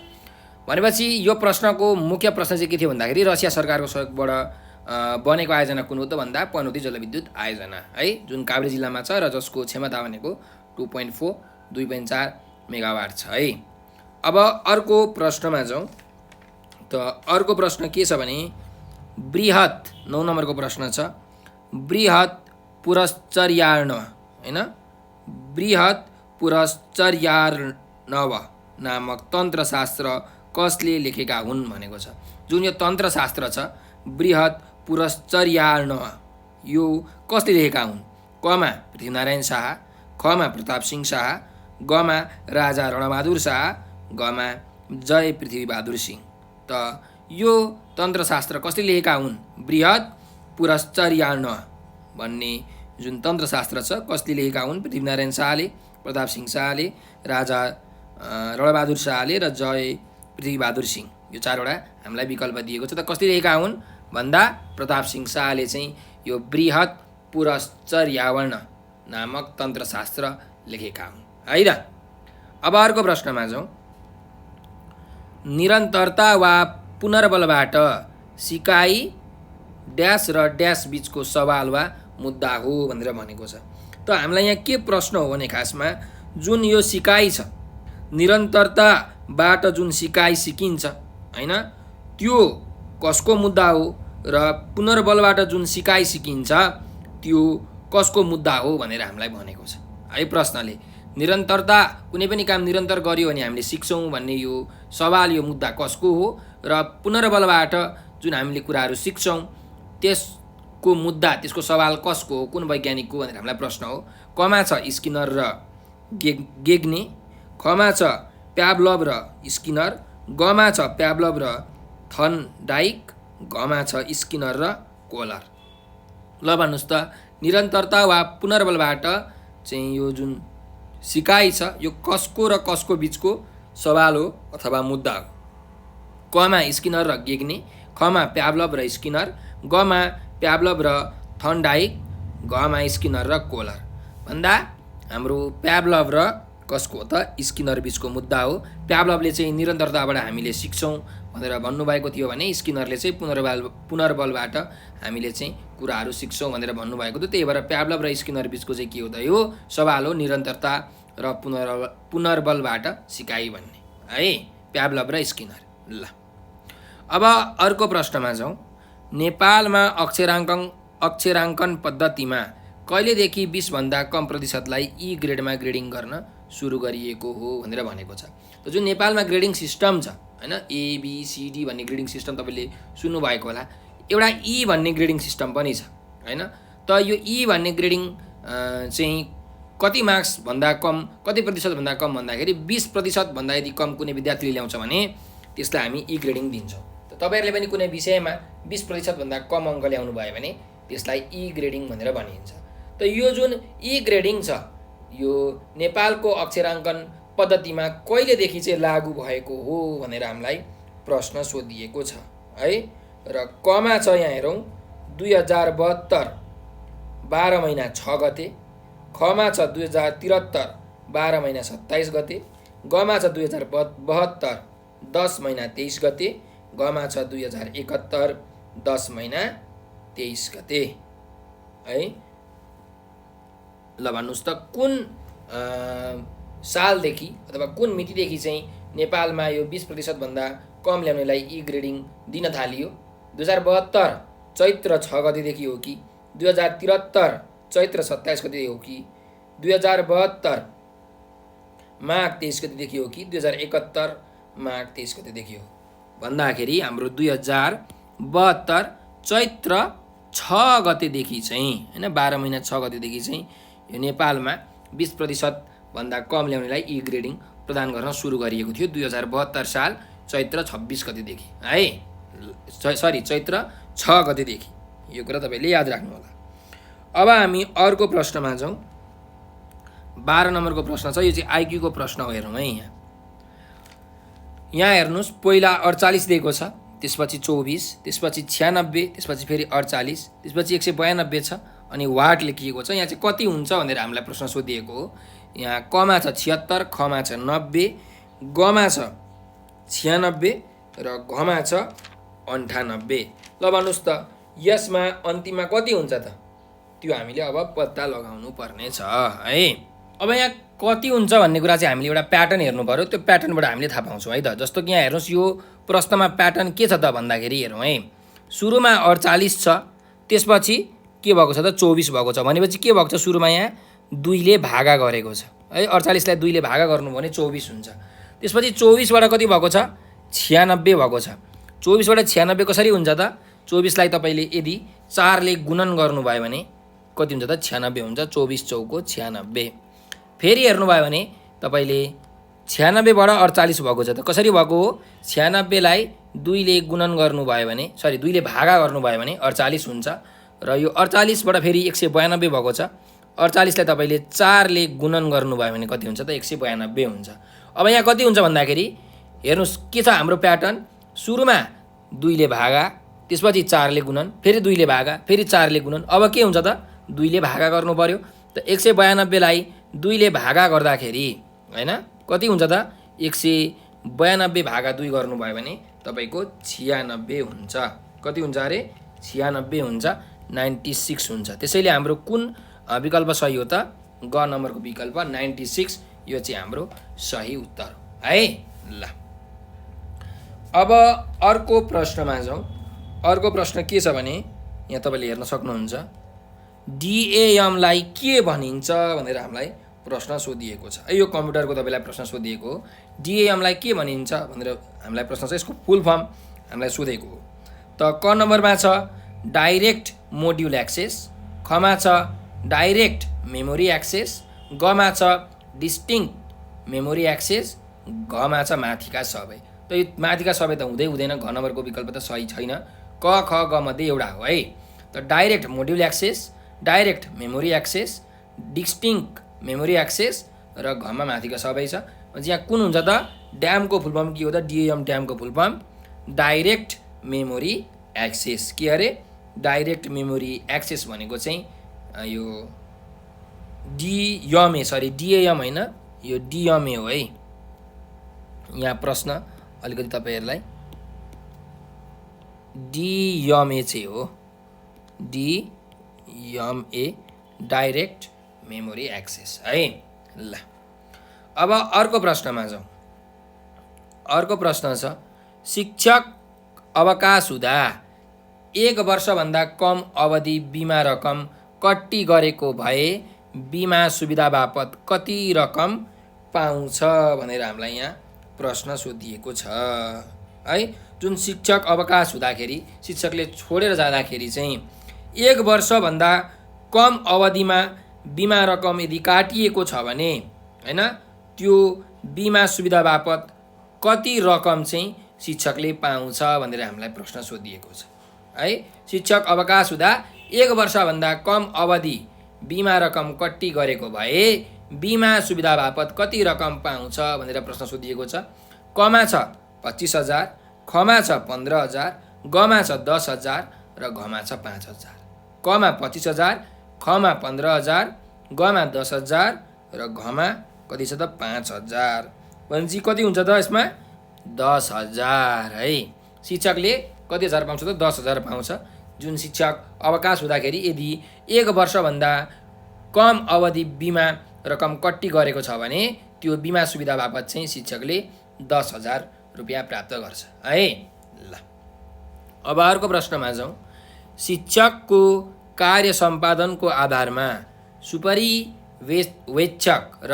भनेपछि यो प्रश्नको मुख्य प्रश्न चाहिँ के थियो भन्दाखेरि रसिया सरकारको सहयोगबाट बनेको आयोजना कुन हो त भन्दा पनौती जलविद्युत आयोजना है, जुन काभ्रे जिल्लामा छ र जसको क्षमता भनेको 2.4 2.4 मेगावाट छ है। अब अर्को प्रश्नमा जाउँ। त अर्को प्रश्न के छ भने बृहत 9 नम्बरको प्रश्न छ, बृहत पुरस्चर्यार्णव हैन, बृहत पुरस्चर्यार्णव नामक तन्त्रशास्त्र कसले लेखेका हुन् भनेको छ। जुन यो तन्त्रशास्त्र छ बृहत पुरस्चर्यार्णव, यो कसले लेखेका हुन्? कमा पृथ्वीनारायण शाह, खमा प्रताप सिंह शाह, गमा राजा रणबहादुर शाह, गमा जय पृथ्वीबहादुर सिंह। त यो तन्त्रशास्त्र कसले लेखेका हुन्? बृहत पुरस्चर्यार्णव भन्ने जुन तन्त्रशास्त्र छ कसले लेखेका हुन्? पृथ्वीनारायण शाहले, प्रताप सिंह शाहले, राजा रणबहादुर शाहले र जय पृथ्वीबहादुर सिंह। यो चारवटा हामीलाई विकल्प दिएको छ। त कसले लेखेका हुन् भन्दा प्रताप सिंह शाहले चाहिँ यो बृहत पुरस्चर्यार्णव नामक तन्त्रशास्त्र लेखेका हुन् है त। अब अर्को प्रश्नमा जाउँ। निरन्तरता वा पुनर्बलबाट सिकाइ ड्यास र ड्यास बीचको सवाल वा मुद्दा हो भनेर भनेको छ। त हामीलाई यहाँ के प्रश्न हो भने खासमा जुन यो सिकाइ छ, निरन्तरताबाट जुन सिकाइ सिकिन्छ हैन, त्यो कसको मुद्दा हो र पुनर्बलबाट जुन सिकाइ सिकिन्छ त्यो कसको मुद्दा हो भनेर हामीलाई भनेको छ है प्रश्नले। निरन्तरता कुनै पनि काम निरन्तर गरियो भने हामीले सिक्छौँ भन्ने यो सवाल, यो मुद्दा कसको हो र पुनर्बलबाट जुन हामीले कुराहरू सिक्छौँ त्यसको मुद्दा, त्यसको सवाल कसको हो, कुन वैज्ञानिकको भनेर हामीलाई प्रश्न हो। कमा छ स्किनर र गेग्ने, खमा छ प्याभलभ र स्किनर, गमा छ प्याभलभ र थर्नडाइक, घमा छ स्किनर र कोलर। ल भन्नुहोस् त निरन्तरता वा पुनर्बलबाट चाहिँ यो जुन सिकाइ छ यो कसको र कसको बीचको सवाल हो अथवा मुद्दा हो? कमा स्किनर र गेग्ने, खमा प्याभलभ र स्किनर, गमा प्याभलभ र थर्नडाइक, घमा स्किनर र कोलर। भन्दा हाम्रो प्याभलभ र कसको त स्किनर बीचको मुद्दा हो। प्याभलभले चाहिँ निरन्तरताबाट हामीले सिक्छौँ भनेर भन्नुभएको थियो भने स्किनरले चाहिँ पुनर्बलबाट हामीले चाहिँ कुराहरू सिक्छौँ भनेर भन्नुभएको थियो। त्यही भएर प्याभलभ र स्किनर बीचको चाहिँ के हो त यो सवाल हो, निरन्तरता र पुनर्बलबाट सिकाइ भन्ने है, प्याभलभ र स्किनर। ल अब अर्को प्रश्नमा जाउँ। नेपालमा अक्षराङ्कन पद्धतिमा कहिलेदेखि 20 भन्दा कम प्रतिशतलाई ई ग्रेडमा ग्रेडिङ गर्न सुरु गरिएको हो भनेर भनेको छ। त जुन नेपालमा ग्रेडिङ सिस्टम छ हैन, ABCD भन्ने ग्रेडिङ सिस्टम तपाईँले सुन्नुभएको होला। एउटा ई भन्ने ग्रेडिङ सिस्टम पनि छ हैन। त यो ई भन्ने ग्रेडिङ चाहिँ कति मार्क्स भन्दा कम, कति प्रतिशत भन्दा कम भन्दाखेरि 20% भन्दा यदि कम कुनै विद्यार्थीले ल्याउँछ भने त्यसलाई हामी ई ग्रेडिङ दिन्छौँ। त तपाईँहरूले पनि कुनै विषयमा 20% भन्दा कम अङ्क ल्याउनु भयो भने त्यसलाई ई ग्रेडिङ भनेर भनिन्छ। त यो जुन ई ग्रेडिङ छ यो नेपालको अक्षराङ्कन पद्धतिमा कहिलेदेखि चाहिँ लागू भएको हो भनेर हामीलाई प्रश्न सोधिएको छ है। र कमा छ यहाँ हेरौँ 2072 12 महिना 6 गते, खमा छ 2073 12 महिना 27 गते, गमा छ 2072 10 महिना 23 गते, गमा छ 2071 10 महिना 23 गते है। ल भन्नुहोस् त कुन सालदेखि अथवा कुन मितिदेखि चाहिँ नेपालमा यो 20% भन्दा कम ल्याउनेलाई ई ग्रेडिङ दिन थालियो। 2072 चैत्र 6 गतेदेखि हो कि 2073 चैत्र 27 गते हो कि 2072 माघ 23 गतेदेखि हो कि 2071 माघ 23 गतेदेखि हो भन्दाखेरि हाम्रो 2072 चैत्र 6 गतेदेखि चाहिँ हैन 12 महिना 6 गतेदेखि चाहिँ यो नेपालमा 20% भन्दा कम ल्याउनेलाई ई ग्रेडिङ प्रदान गर्न सुरु गरिएको थियो 2072 साल चैत्र 26 गतेदेखि है। सरी चैत्र 6 गतेदेखि। यो कुरा तपाईले याद राख्नु होला। अब हामी अर्को प्रश्नमा जाउँ। 12 नम्बरको प्रश्न छ। यो चाहिँ आइक्यू को प्रश्न हो। हेरौँ है यहाँ। यहाँ हेर्नुस् पहिला 48 दिएको छ, त्यसपछि 24, त्यसपछि 96, त्यसपछि फेरि 48, त्यसपछि 192 छ अनि वाट लेखिएको छ। यहाँ चाहिँ कति हुन्छ भनेर हामीलाई प्रश्न सोधिएको हो। यहाँ कमा छ 76, खमा छ 90, गमा छ 96 र घमा छ 98। ल भन्नुस् त यसमा अन्तिममा कति हुन्छ त? त्यो हामीले अब पत्ता लगाउनु पर्ने छ है। अब यहाँ कति हुन्छ भन्ने कुरा चाहिँ हामीले एउटा प्याटर्न हेर्नु पर्यो। त्यो प्याटर्नबाट हामीले थाहा पाउँछौँ है त। जस्तो कि यहाँ हेर्नुहोस् यो प्रश्नमा प्याटर्न के छ त भन्दाखेरि हेरौँ है। सुरुमा 48 छ, त्यसपछि के भएको छ त 24 भएको छ। भनेपछि के भएको छ सुरुमा यहाँ 2 ले भागा गरेको छ है। 48 लाई 2 ले भागा गर्नु भने 24 हुन्छ। त्यसपछि 24 बाट कति भएको छ 96 भएको छ। 24 बाट 96 कसरी हुन्छ त? 24 लाई तपाईले यदि 4 ले गुणन गर्नुभयो भने कति हुन्छ त 96 हुन्छ। 24 चौको 96। फेरि हेर्नुभयो भने तपाईले 96 बाट 48 भएको छ त कसरी भएको हो? 96 लाई 2 ले गुणन गर्नुभयो भने 2 ले भागा गर्नुभयो भने 48 हुन्छ र यो 48 बाट फेरि 192 भएको छ। 48 लाई तपाईले 4 ले गुणन गर्नुभयो भने कति हुन्छ त 192 हुन्छ। अब यहाँ कति हुन्छ भन्दाखेरि हेर्नुस् के छ हाम्रो प्याटर्न। सुरुमा 2 ले भागा, त्यसपछि 4 ले गुणन, फेरि 2 ले भागा, फेरि 4 ले गुणन। अब के हुन्छ त 2 ले भागा गर्नु पर्यो। त 192 लाई 2 ले भागा गर्दाखेरि हैन कति हुन्छ त 192 भागा 2 गर्नुभयो भने तपाईको 96 हुन्छ। कति हुन्छ अरे 96 हुन्छ। 96 हुन्छ। त्यसैले हाम्रो कुन विकल्प सही हो त? ग नम्बरको विकल्प 96 यो चाहिँ हाम्रो सही उत्तर हो है। ल अब अर्को प्रश्नमा जाउँ। अर्को प्रश्न के छ भने यहाँ तपाईले हेर्न सक्नुहुन्छ DAM लाई के भनिन्छ भनेर हामीलाई प्रश्न सोधिएको छ। यो कम्प्युटरको तपाईलाई प्रश्न सोधिएको हो। DAM लाई के भनिन्छ भनेर हामीलाई प्रश्न छ। यसको फुल फर्म हामीलाई सोधेको हो। त क नम्बरमा छ डाइरेक्ट मोड्युल एक्सेस, खमा छ डाइरेक्ट मेमोरी एक्सेस, गमा छ डिस्टिङ्क्ट मेमोरी एक्सेस, घमा छ माथिका सबै। त यो माथिका सबै त हुँदैन। घ नम्बरको विकल्प त सही छैन। क ख ग मध्ये एउटा हो है। त direct module access, direct memory access, distinct memory access र घमा माथिका सबै छ। यहाँ कुन हुन्छ त? ड्यामको फुल फर्म के हो त? DAM ड्यामको full form direct memory access. के अरे डाइरेक्ट मेमोरी एक्सेस भनेको चाहिँ यो DAM हैन, यो DMA हो है। यहाँ प्रश्न अलिकति तपाईहरुलाई DMA चाहिँ हो। DMA डाइरेक्ट मेमोरी एक्सेस है। ल अब अर्को प्रश्नमा जाउँ। अर्को प्रश्न छ शिक्षक अवकाश हुँदा 1 वर्षभन्दा कम अवधि बिमा रकम कट्टी गरेको भए बिमा सुविधा बापत कति रकम पाउँछ भनेर हामीलाई यहाँ प्रश्न सोधिएको छ है। जुन शिक्षक अवकाश हुँदाखेरि शिक्षकले छोडेर जाँदाखेरि चाहिँ 1 वर्षभन्दा कम अवधिमा बिमा रकम यदि काटिएको छ भने हैन त्यो बिमा सुविधा बापत कति रकम चाहिँ शिक्षकले पाउँछ भनेर हामीलाई प्रश्न सोधिएको छ है। शिक्षक अवकाश हुँदा 1 वर्षभन्दा कम अवधि बिमा रकम कट्टी गरेको भए बिमा सुविधा बापत कति रकम पाउँछ भनेर प्रश्न सोधिएको छ। कमा छ 25,000, खमा छ 15,000, गमा छ 10,000 र घमा छ 5,000। कमा 25,000, खमा 15,000, गमा 10,000 र घमा कति छ त 5,000। भनेपछि कति हुन्छ त यसमा 10,000 है। शिक्षकले कति हजार पाउँछ त 10,000 पाउँछ। जुन शिक्षक अवकाश हुँदाखेरि यदि 1 वर्षभन्दा कम अवधि बिमा रकम कट्टी गरेको छ भने त्यो बिमा सुविधा बापत चाहिँ शिक्षकले 10,000 रुपियाँ प्राप्त गर्छ है। ल अब अर्को प्रश्नमा जाउँ। शिक्षकको कार्य सम्पादनको आधारमा सुपरिवेक्षक र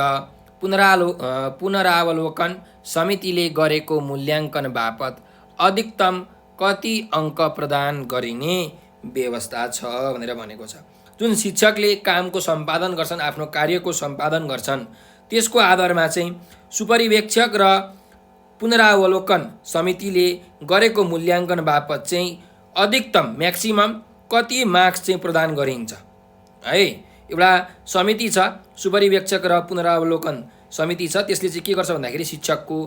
पुनरावलोकन समितिले गरेको मूल्याङ्कन बापत अधिकतम कति अङ्क प्रदान गरिने व्यवस्था छ भनेर भनेको छ। जुन शिक्षकले कामको सम्पादन गर्छन्, आफ्नो कार्यको सम्पादन गर्छन्, त्यसको आधारमा चाहिँ सुपरिवेक्षक र पुनरावलोकन समितिले गरेको मूल्याङ्कन बापत चाहिँ अधिकतम म्याक्सिमम कति मार्क्स चाहिँ प्रदान गरिन्छ है। एउटा समिति छ, सुपरिवेक्षक र पुनरावलोकन समिति छ, त्यसले चाहिँ के गर्छ भन्दाखेरि शिक्षकको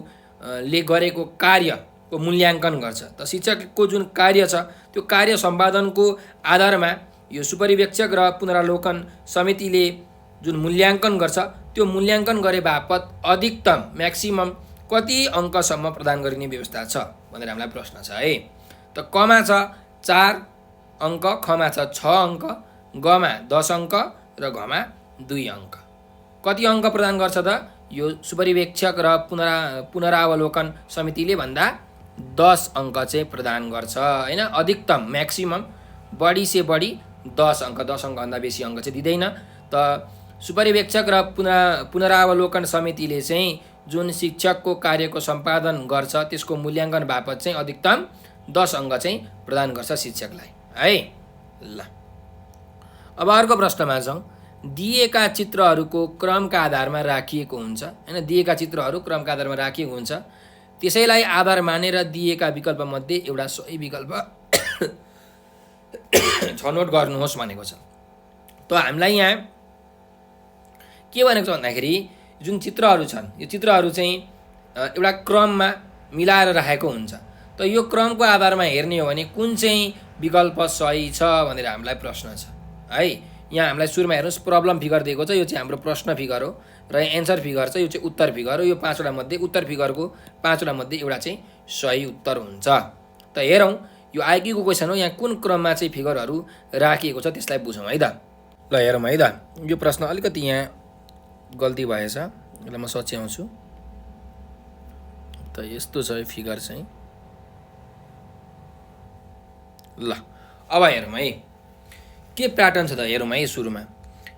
ले गरेको कार्यको मूल्याङ्कन गर्छ। त शिक्षकको जुन कार्य छ त्यो कार्य सम्पादनको आधारमा यो सुपरिवेक्षक र पुनरावलोकन समितिले जुन मूल्याङ्कन गर्छ त्यो मूल्याङ्कन गरे बापत अधिकतम म्याक्सिमम कति अङ्कसम्म प्रदान गरिने व्यवस्था छ भनेर हामीलाई प्रश्न छ है। त कमा छ 4 अङ्क, खमा छ 6 अङ्क, गमा 10 अङ्क र घमा 2 अङ्क। कति अङ्क प्रदान गर्छ त यो सुपरिवेक्षक र पुनरावलोकन समितिले भन्दा 10 अङ्क चाहिँ प्रदान गर्छ हैन। अधिकतम म्याक्सिमम बढी से बढी 10 अङ्क, 10 अङ्कभन्दा बेसी अङ्क चाहिँ दिँदैन। त सुपरिवेक्षक र पुनरावलोकन समितिले चाहिँ जुन शिक्षकको कार्यको सम्पादन गर्छ त्यसको मूल्याङ्कन बापत चाहिँ अधिकतम 10 अङ्क चाहिँ प्रदान गर्छ शिक्षकलाई है। ल अब अर्को प्रश्नमा जाउँ। दिएका चित्रहरूको क्रमका आधारमा राखिएको हुन्छ हैन। दिएका चित्रहरू क्रमका आधारमा राखिएको हुन्छ, त्यसैलाई आधार मानेर दिएका विकल्पमध्ये एउटा सही विकल्प छनौट गर्नुहोस् भनेको छ। त हामीलाई यहाँ के भनेको छ भन्दाखेरि जुन चित्रहरू छन् यो चित्रहरू चाहिँ एउटा क्रममा मिलाएर राखेको हुन्छ। त यो क्रमको आधारमा हेर्ने हो भने कुन चाहिँ विकल्प सही छ भनेर हामीलाई प्रश्न छ है। यहाँ हामीलाई सुरुमा हेर्नुहोस् प्रब्लम फिगर दिएको छ, यो चाहिँ हाम्रो प्रश्न फिगर हो र एन्सर फिगर छ, यो चाहिँ उत्तर फिगर हो। यो 5वटा मध्ये उत्तर फिगरको 5वटा मध्ये एउटा चाहिँ सही उत्तर हुन्छ। त हेरौँ यो आइक्यूको क्वेसन हो, यहाँ कुन क्रममा चाहिँ फिगरहरू राखिएको छ त्यसलाई बुझौँ है त। ल हेरौँ है त, यो प्रश्न अलिकति यहाँ गल्ती भएछ, यसलाई म सच्याउँछु। त यस्तो छ यो फिगर चाहिँ। ल अब हेरौँ है के प्याटर्न छ त हेरौँ है। सुरुमा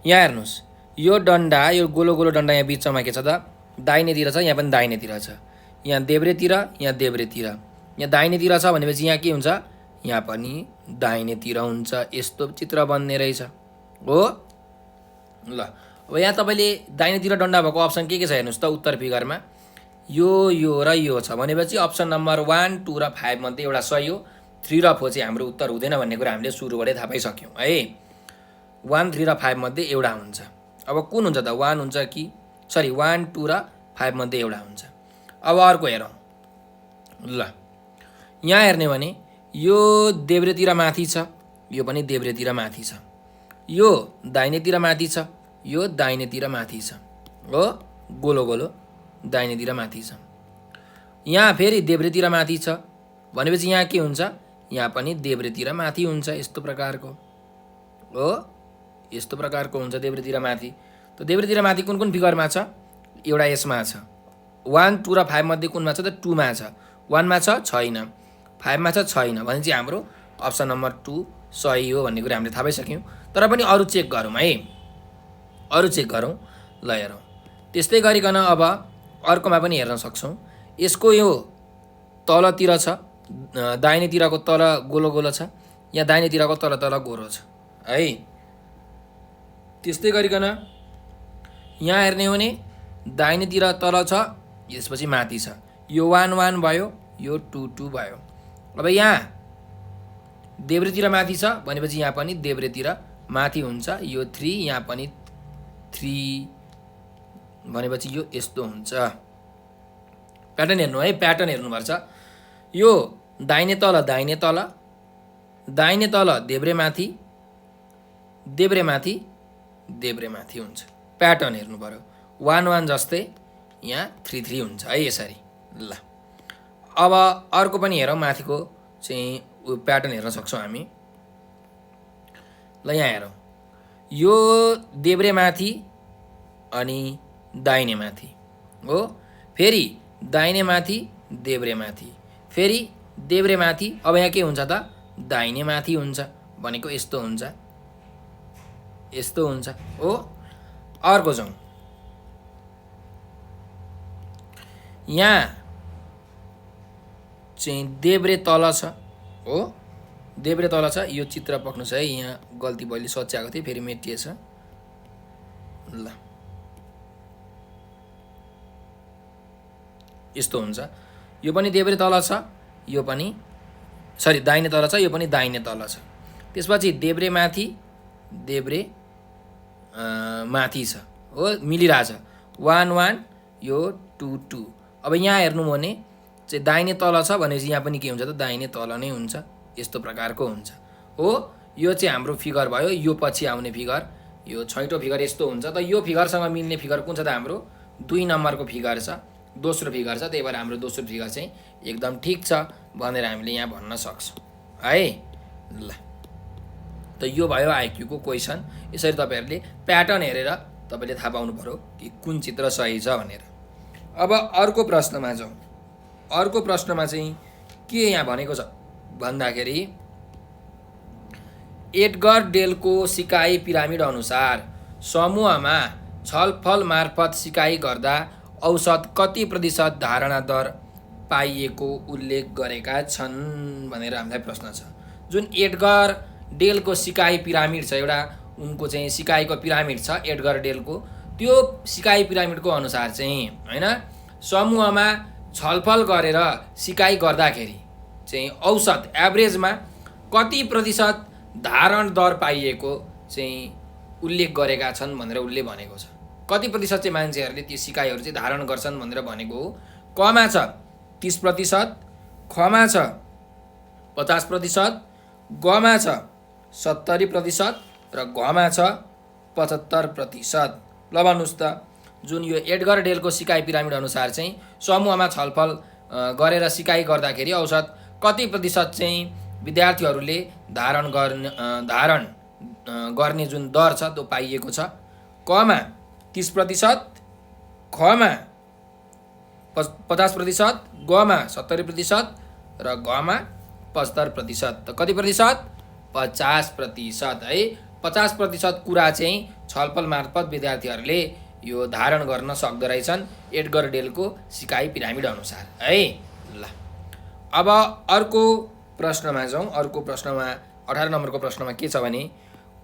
यहाँ हेर्नुहोस्, यो डन्डा, यो गोलो गोलो डन्डा यहाँ बिचमा के छ त दाहिनेतिर छ, यहाँ पनि दाहिनेतिर छ, यहाँ देब्रेतिर, यहाँ देब्रेतिर, यहाँ दाहिनेतिर छ भनेपछि यहाँ के हुन्छ, यहाँ पनि दाहिनेतिर हुन्छ। यस्तो चित्र बन्ने रहेछ हो। ल अब यहाँ तपाईँले दाहिनेतिर डन्डा भएको अप्सन के छ हेर्नुहोस् त उत्तर फिगरमा, यो र यो छ भनेपछि अप्सन नम्बर 1, 2 र 5 मध्ये एउटा सही हो। 3 र 4 चाहिँ हाम्रो उत्तर हुँदैन भन्ने कुरा हामीले सुरुबाटै थाहा पाइसक्यौँ है। 1, 3 र 5 मध्ये एउटा हुन्छ। अब कुन हुन्छ त 1 हुन्छ कि 1, 2 र 5 मध्ये एउटा हुन्छ। अब अर्को हेरौँ। ल यहाँ हेर्ने भने यो देब्रेतिर माथि छ, यो पनि देब्रेतिर माथि छ, यो दाहिनेतिर माथि छ, यो दाहिनेतिर माथि छ हो, गोलो गोलो दाहिनेतिर माथि छ। यहाँ फेरि देब्रेतिर माथि छ भनेपछि यहाँ के हुन्छ, यहाँ पनि देब्रेतिर माथि हुन्छ। यस्तो प्रकारको हो, यस्तो प्रकारको हुन्छ देब्रेतिर माथि। त देब्रेतिर माथि कुन कुन फिगरमा छ, एउटा यसमा छ। 1, 2 र 5 मध्ये कुनमा छ त 2 मा छ, 1 मा छ छैन, 5 मा छ छैन भनेपछि हाम्रो अप्सन नम्बर 2 सही हो भन्ने कुरा हामीले थाहा पाइसक्यौँ। तर पनि अरू चेक गरौँ है, अरू चेक गरौँ। ल हेरौँ त्यस्तै गरिकन अब अर्कोमा पनि हेर्न सक्छौँ। यसको यो तलतिर छ, दाहिनेतिरको तल गोलो गोलो छ, यहाँ दाहिनेतिरको तल तल गोरो छ है। त्यस्तै गरिकन यहाँ हेर्ने हो भने दाहिनेतिर तल छ, यसपछि माथि छ। यो 1, 1 भयो, यो 2, 2 भयो। अब यहाँ देब्रेतिर माथि छ भनेपछि यहाँ पनि देब्रेतिर माथि हुन्छ। यो 3, यहाँ पनि 3 भनेपछि यो यस्तो हुन्छ। प्याटर्न हेर्नु है, प्याटर्न हेर्नुपर्छ। यो दाहिने तल दाहिने तल, दाहिने तल देब्रे माथि, देब्रे माथि, देब्रे माथि हुन्छ। प्याटर्न हेर्नु पर्यो। 1, 1 जस्तै यहाँ 3, 3 हुन्छ है यसरी। ल अब अर्को पनि हेरौँ, माथिको चाहिँ प्याटर्न हेर्न सक्छौँ हामी। ल यहाँ हेरौँ, यो देब्रे माथि अनि दाहिने माथि हो, फेरि दाहिने माथि देब्रेमाथि, फेरि देब्रेमाथि। अब यहाँ के हुन्छ त दाहिने माथि हुन्छ भनेको यस्तो हुन्छ, यस्तो हुन्छ हो। अर्को जाउँ, यहाँ चाहिँ देब्रे तल छ हो, देब्रे तल छ। यो चित्र पक्नु छ है, यहाँ गल्ती मैले सच्याएको थिएँ, फेरि मेटिएछ ल। यस्तो हुन्छ, यो पनि देब्रे तल छ, यो पनि सरी दाहिने तल छ, यो पनि दाहिने तल छ। त्यसपछि देब्रे माथि, देब्रे माथि छ हो, मिलिरहेछ 1 1, यो 2 2। अब यहाँ हेर्नु भने चाहिँ दाहिने तल छ भनेपछि यहाँ पनि के हुन्छ त दाहिने तल नै हुन्छ, यस्तो प्रकारको हुन्छ हो। यो चाहिँ हाम्रो फिगर भयो, यो पछि आउने फिगर, यो छैटौँ फिगर यस्तो हुन्छ। त यो फिगरसँग मिल्ने फिगर कुन छ त हाम्रो 2 नम्बरको फिगर छ, दोस्रो फिगर छ। त्यही भएर हाम्रो दोस्रो फिगर चाहिँ एकदम ठिक छ भनेर हामीले यहाँ भन्न सक्छौँ है ल। त यो भयो आइक्यूको क्वेसन। यसरी तपाईँहरूले प्याटर्न हेरेर तपाईँले थाहा पाउनु पर्यो कि कुन चित्र सही छ भनेर। अब अर्को प्रश्नमा जाउँ। अर्को प्रश्नमा चाहिँ के यहाँ भनेको छ भन्दाखेरि एडगर डेलको सिकाइ पिरामिड अनुसार समूहमा छलफल मार्फत सिकाइ गर्दा औसत कति प्रतिशत धारणा दर पाइएको उल्लेख गरेका छन् भनेर हामीलाई प्रश्न छ। जुन एडगर डेलको सिकाइ पिरामिड छ, एउटा उनको चाहिँ सिकाइको पिरामिड छ एडगर डेलको, त्यो सिकाइ पिरामिडको अनुसार चाहिँ हैन समूहमा छलफल गरेर सिकाइ गर्दाखेरि चाहिँ औसत एभरेजमा कति प्रतिशत धारण दर पाइएको चाहिँ उल्लेख गरेका छन् भनेर उसले भनेको छ। कति प्रतिशत चाहिँ मान्छेहरूले त्यो सिकाइहरू चाहिँ धारण गर्छन् भनेर भनेको हो। कमा छ 30%, खमा छ 50%, गमा छ 70% र घमा छ 75%। ल भन्नुहोस् त, जुन यो एडगर डेलको सिकाइ पिरामिड अनुसार चाहिँ समूहमा छलफल गरेर सिकाइ गर्दाखेरि औसत कति प्रतिशत चाहिँ विद्यार्थीहरूले धारण गर्ने जुन दर छ त्यो पाइएको छ। कमा 30%, खमा 50%, गमा 70% र घमा 75%। त कति प्रतिशत 50% है। 50% कुरा चाहिँ छलफल मार्फत विद्यार्थीहरूले यो धारण गर्न सक्दो रहेछन् एडगर डेलको सिकाइ पिरामिड अनुसार है ल। अब अर्को प्रश्नमा जाउँ। अर्को प्रश्नमा 18 नम्बरको प्रश्नमा के छ भने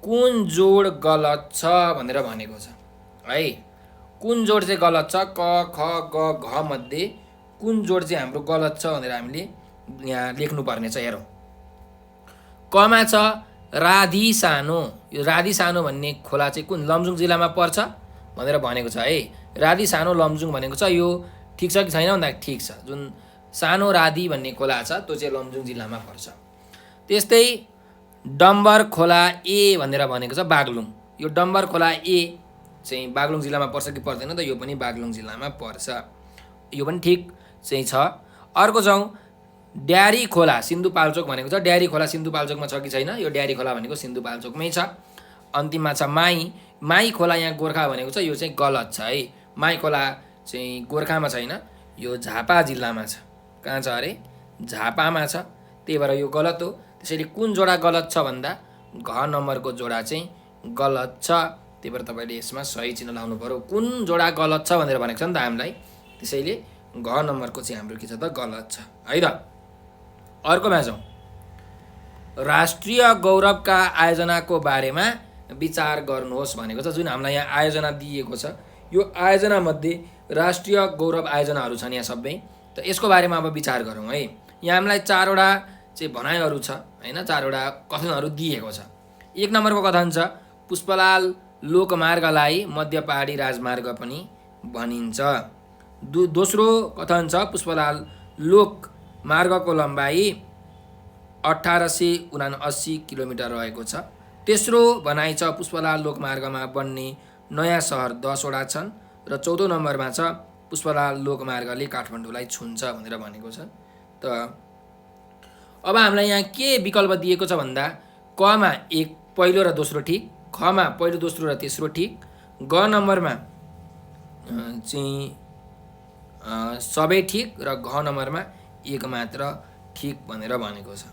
कुन जोड गलत छ भनेर भनेको छ है। कुन जोड चाहिँ गलत छ, क ख ग घ मध्ये कुन जोड चाहिँ हाम्रो गलत छ भनेर हामीले यहाँ लेख्नुपर्ने छ। हेरौँ, कमा छ राधी सानो। यो राधी सानो भन्ने खोला चाहिँ कुन लमजुङ जिल्लामा पर्छ भनेर भनेको छ है। राधी सानो लमजुङ भनेको छ, यो ठिक छ कि छैन भन्दा ठिक छ। जुन सानो राधी भन्ने खोला छ त्यो चाहिँ लमजुङ जिल्लामा पर्छ। त्यस्तै डम्बर खोला ए भनेर भनेको छ बागलुङ। यो डम्बर खोला ए चाहिँ बागलुङ जिल्लामा पर्छ कि पर्दैन त, यो पनि बागलुङ जिल्लामा पर्छ, यो पनि ठिक चाहिँ छ। अर्को जाउँ, ड्यारी खोला सिन्धुपाल्चोक भनेको छ। ड्यारी खोला सिन्धुपाल्चोकमा छ कि छैन, यो ड्यारी खोला भनेको सिन्धुपाल्चोकमै छ। अन्तिममा छ माई खोला, यहाँ गोर्खा भनेको छ, यो चाहिँ गलत छ है। माई खोला चाहिँ गोर्खामा छैन, यो झापा जिल्लामा छ। कहाँ छ अरे, झापामा छ, त्यही भएर यो गलत हो। त्यसैले कुन जोडा गलत छ भन्दा घ नम्बरको जोडा चाहिँ गलत छ। त्यही भएर तपाईँले यसमा सही चिन्ह लाउनु पर्यो। कुन जोडा गलत छ भनेर भनेको छ नि त हामीलाई, त्यसैले घ नम्बरको चाहिँ हाम्रो के छ त गलत छ है त। अर्कोमा जाउँ, राष्ट्रिय गौरवका आयोजनाको बारेमा विचार गर्नुहोस् भनेको छ। जुन हामीलाई यहाँ आयोजना दिएको छ, यो आयोजनामध्ये राष्ट्रिय गौरव आयोजनाहरू छन् यहाँ सबै। त यसको बारेमा अब विचार गरौँ है। यहाँ हामीलाई 4वटा चाहिँ भनाइहरू छ हैन, 4वटा कथनहरू दिएको छ। 1 नम्बरको कथन छ पुष्पलाल लोकमार्गलाई मध्य पहाडी राजमार्ग पनि भनिन्छ। दोस्रो कथन छ पुष्पलाल लोकमार्गको लम्बाइ 1879 किलोमिटर रहेको छ। तेस्रो भनाइ छ पुष्पलाल लोकमार्गमा बन्ने नयाँ सहर 10वटा छन्। र 14औं नम्बरमा छ पुष्पलाल लोकमार्गले काठमाडौँलाई छुन्छ भनेर भनेको छ। त अब हामीलाई यहाँ के विकल्प दिएको छ भन्दा कमा 1 पहिलो र दोस्रो ठिक, खमा पहिलो दोस्रो र तेस्रो ठिक, ग नम्बरमा चाहिँ सबै ठिक र घ नम्बरमा एक मात्र ठिक भनेर भनेको छ।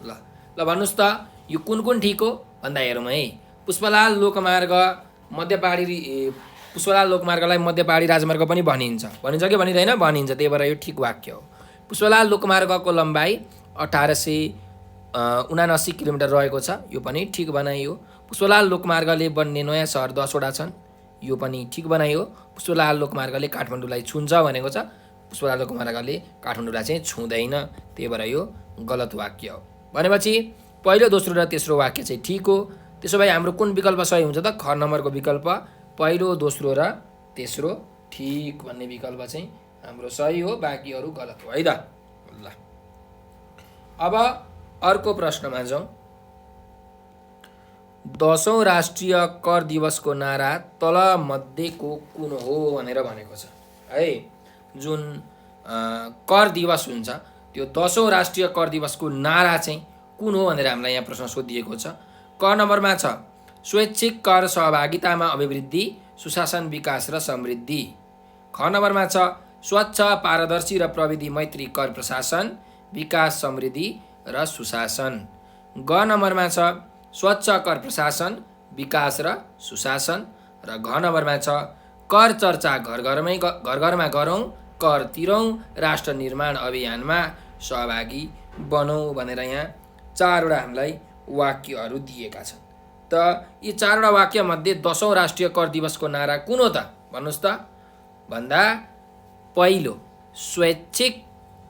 ल ल भन्नुहोस् त यो कुन कुन ठिक हो भन्दा हेरौँ है। पुष्पलाल लोकमार्ग पुष्पलाल लोकमार्गलाई मध्य पहाडी राजमार्ग पनि भनिन्छ कि भनिँदैन? भनिन्छ, त्यही भएर यो ठिक वाक्य हो। पुष्पलाल लोकमार्गको लम्बाइ 1879 किलोमिटर रहेको छ, यो पनि ठिक बनाइयो। पुष्पलाल लोकमार्गले बन्ने नयाँ सहर 10वटा छन्, यो पनि ठिक बनाइयो। पुष्पलाल लोकमार्गले काठमाडौँलाई छुन्छ भनेको छ, पुष्पलाल लोकमार्गले काठमाडौँलाई चाहिँ छुँदैन, त्यही भएर यो गलत वाक्य हो। भनेपछि पहिलो, दोस्रो र तेस्रो वाक्य चाहिँ ठिक हो। त्यसो भए हाम्रो कुन विकल्प सही हुन्छ त? ख नम्बरको विकल्प, पहिलो, दोस्रो र तेस्रो ठिक भन्ने विकल्प चाहिँ हाम्रो सही हो, बाँकीहरू गलत हो है त। ल अब अर्को प्रश्नमा जाउँ। 10औं राष्ट्रिय कर दिवसको नारा तल मध्येको कुन हो भनेर भनेको छ है। जुन कर दिवस हुन्छ त्यो 10औं राष्ट्रिय कर दिवसको नारा चाहिँ कुन हो भनेर हामीलाई यहाँ प्रश्न सोधिएको छ। क नम्बरमा छ स्वैच्छिक कर सहभागितामा अभिवृद्धि, सुशासन, विकास र समृद्धि। ख नम्बरमा छ स्वच्छ, पारदर्शी र प्रविधि मैत्री कर प्रशासन, विकास, समृद्धि र सुशासन। ग नम्बरमा छ स्वच्छ कर प्रशासन, विकास र सुशासन। र घ नम्बरमा छ कर चर्चा घर घरमा गरौँ, कर तिरौँ, राष्ट्र निर्माण अभियानमा सहभागी बनौँ भनेर यहाँ 4वटा हामीलाई वाक्यहरू दिएका छन्। त यी 4वटा वाक्यमध्ये 10औं राष्ट्रिय कर दिवसको नारा कुन हो त भन्नुहोस् त भन्दा पहिलो स्वैच्छिक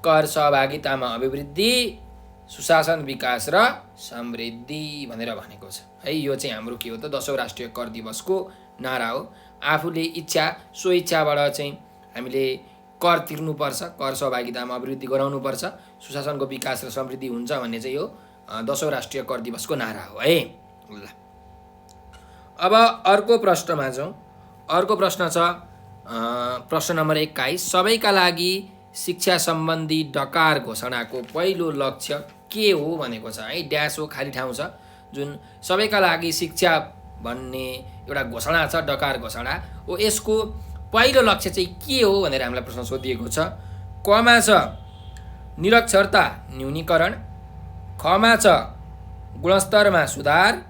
कर सहभागितामा अभिवृद्धि, सुशासन, विकास र समृद्धि भनेर भनेको छ है। यो चाहिँ हाम्रो के हो त? 10औं राष्ट्रिय कर दिवसको नारा हो। आफूले स्वइच्छाबाट चाहिँ हामीले कर तिर्नुपर्छ, कर सहभागितामा अभिवृद्धि गराउनुपर्छ, सुशासनको विकास र समृद्धि हुन्छ भन्ने चाहिँ यो 10औं राष्ट्रिय कर दिवसको नारा हो है। ल अब अर्को प्रश्नमा जाउँ। अर्को प्रश्न छ प्रश्न नम्बर 21। सबैका लागि शिक्षा सम्बन्धी डकार घोषणाको पहिलो लक्ष्य के हो भनेको छ है। ड्यास हो, खाली ठाउँ छ। जुन सबैका लागि शिक्षा भन्ने एउटा घोषणा छ, डकार घोषणा हो, यसको पहिलो लक्ष्य चाहिँ के हो भनेर हामीलाई प्रश्न सोधिएको छ। कमा छ निरक्षरता न्यूनीकरण, खमा छ गुणस्तरमा सुधार,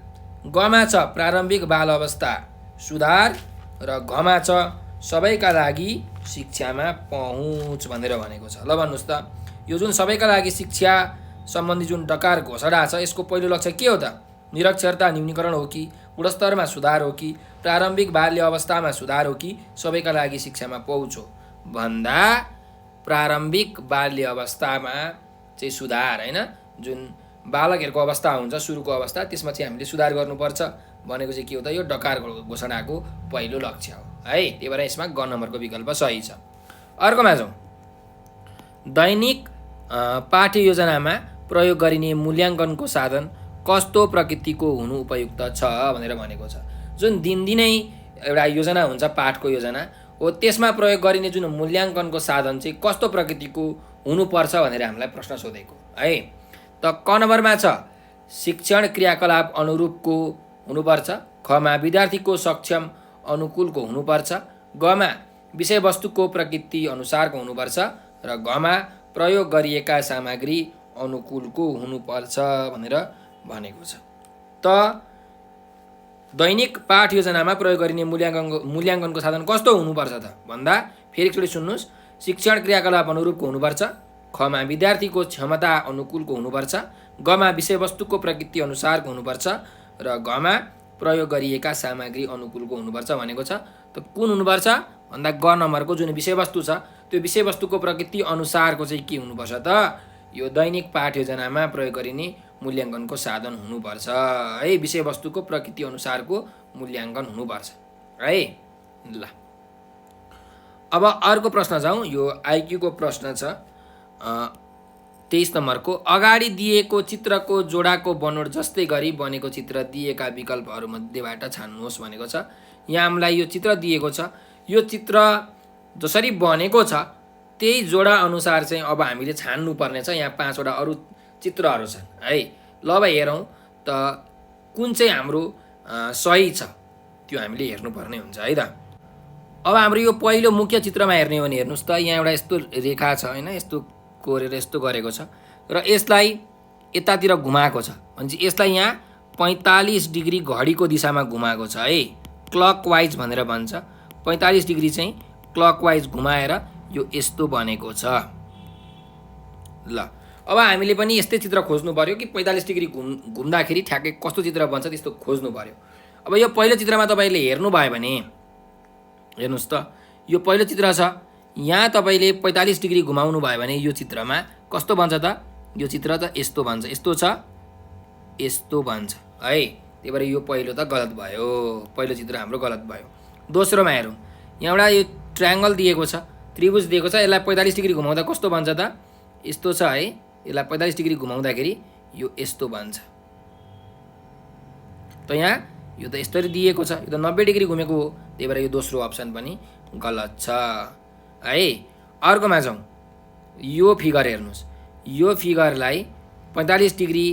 गमा छ प्रारम्भिक बाल अवस्था सुधार र घमा छ सबैका लागि शिक्षामा पहुँच भनेर भनेको छ। ल भन्नुहोस् त यो जुन सबैका लागि शिक्षा सम्बन्धी जुन डकार घोषणा छ यसको पहिलो लक्ष्य के हो त? निरक्षरता न्यूनीकरण हो कि, गुणस्तरमा सुधार हो कि, प्रारम्भिक बाल्य अवस्थामा सुधार हो कि सबैका लागि शिक्षामा पहुँच हो भन्दा प्रारम्भिक बाल्य अवस्थामा चाहिँ सुधार होइन। जुन बालकहरूको अवस्था हुन्छ, सुरुको अवस्था, त्यसमा चाहिँ हामीले सुधार गर्नुपर्छ भनेको चाहिँ के हो त? यो डकार घोषणाको पहिलो लक्ष्य हो है। त्यही भएर यसमा ग नम्बरको विकल्प सही छ। अर्कोमा जाउँ। दैनिक पाठ्य योजनामा प्रयोग गरिने मूल्याङ्कनको साधन कस्तो प्रकृतिको हुनु उपयुक्त छ भनेर भनेको छ। जुन दिनदिनै एउटा योजना हुन्छ, पाठको योजना हो, त्यसमा प्रयोग गरिने जुन मूल्याङ्कनको साधन चाहिँ कस्तो प्रकृतिको हुनुपर्छ भनेर हामीलाई प्रश्न सोधेको है। त क नम्बरमा छ शिक्षण क्रियाकलाप अनुरूपको हुनुपर्छ, खमा विद्यार्थीको सक्षम अनुकूलको हुनुपर्छ, गमा विषयवस्तुको प्रकृति अनुसारको हुनुपर्छ र घमा प्रयोग गरिएका सामग्री अनुकूलको हुनुपर्छ भनेर भनेको छ। त दैनिक पाठ योजनामा प्रयोग गरिने मूल्याङ्कनको साधन कस्तो हुनुपर्छ त भन्दा फेरि एकचोटि सुन्नुहोस्। शिक्षण क्रियाकलाप अनुरूपको हुनुपर्छ, खमा विद्यार्थीको क्षमता अनुकूलको हुनुपर्छ, गमा विषयवस्तुको प्रकृति अनुसारको हुनुपर्छ र घमा प्रयोग गरिएका सामग्री अनुकूलको हुनुपर्छ भनेको छ। त कुन हुनुपर्छ भन्दा ग नम्बरको जुन विषयवस्तु छ त्यो विषयवस्तुको प्रकृति अनुसारको चाहिँ के हुनुपर्छ त? यो दैनिक पाठ योजनामा प्रयोग गरिने मूल्याङ्कनको साधन हुनुपर्छ है। विषयवस्तुको प्रकृति अनुसारको मूल्याङ्कन हुनुपर्छ है। ल अब अर्को प्रश्न जाउँ। यो आइक्यूको प्रश्न छ 23 नम्बरको। अगाडि दिएको चित्रको जोडाको बनोट जस्तै गरी बनेको चित्र दिएका विकल्पहरूमध्येबाट छान्नुहोस् भनेको छ। यहाँ हामीलाई यो चित्र दिएको छ, यो चित्र जसरी बनेको छ त्यही जोडा अनुसार चाहिँ अब हामीले छान्नुपर्ने छ। यहाँ 5वटा अरू चित्रहरू छन् है। ल अब हेरौँ त कुन चाहिँ हाम्रो सही छ त्यो हामीले हेर्नुपर्ने हुन्छ है त। अब हाम्रो यो पहिलो मुख्य चित्रमा हेर्ने हो भने हेर्नुहोस् त, यहाँ एउटा यस्तो रेखा छ होइन, यस्तो कोरेर यस्तो गरेको छ र यसलाई यतातिर घुमाएको छ भनेपछि यसलाई यहाँ 45 डिग्री घडीको दिशामा घुमाएको छ है, क्लकवाइज भनेर भन्छ। 45 डिग्री चाहिँ क्लकवाइज घुमाएर यो यस्तो बनेको छ। ल अब हामीले पनि यस्तै चित्र खोज्नु पर्यो कि 45 डिग्री घुम्दाखेरि ठ्याक्कै कस्तो चित्र बन्छ त्यस्तो खोज्नु पर्यो। अब यो पहिलो चित्रमा तपाईँले हेर्नुभयो भने हेर्नुहोस् त, यो पहिलो चित्र छ, यहाँ तपाईँले 45 डिग्री घुमाउनु भयो भने यो चित्रमा कस्तो बन्छ त, यो चित्र त यस्तो बन्छ, यस्तो छ, यस्तो बन्छ है। त्यही भएर यो पहिलो त गलत भयो, पहिलो चित्र हाम्रो गलत भयो। दोस्रोमा हेरौँ, यहाँ एउटा यो ट्रायङ्गल दिएको छ, त्रिभुज दिएको छ, यसलाई 45 डिग्री घुमाउँदा कस्तो बन्छ त, यस्तो छ है, यसलाई 45 डिग्री घुमाउँदाखेरि यो यस्तो बन्छ। त यहाँ यो त यसरी दिएको छ, यो त 90 डिग्री घुमेको हो, त्यही भएर यो दोस्रो अप्सन पनि गलत छ है। अर्कोमा जाउँ, यो फिगर हेर्नुहोस्, यो फिगरलाई 45 डिग्री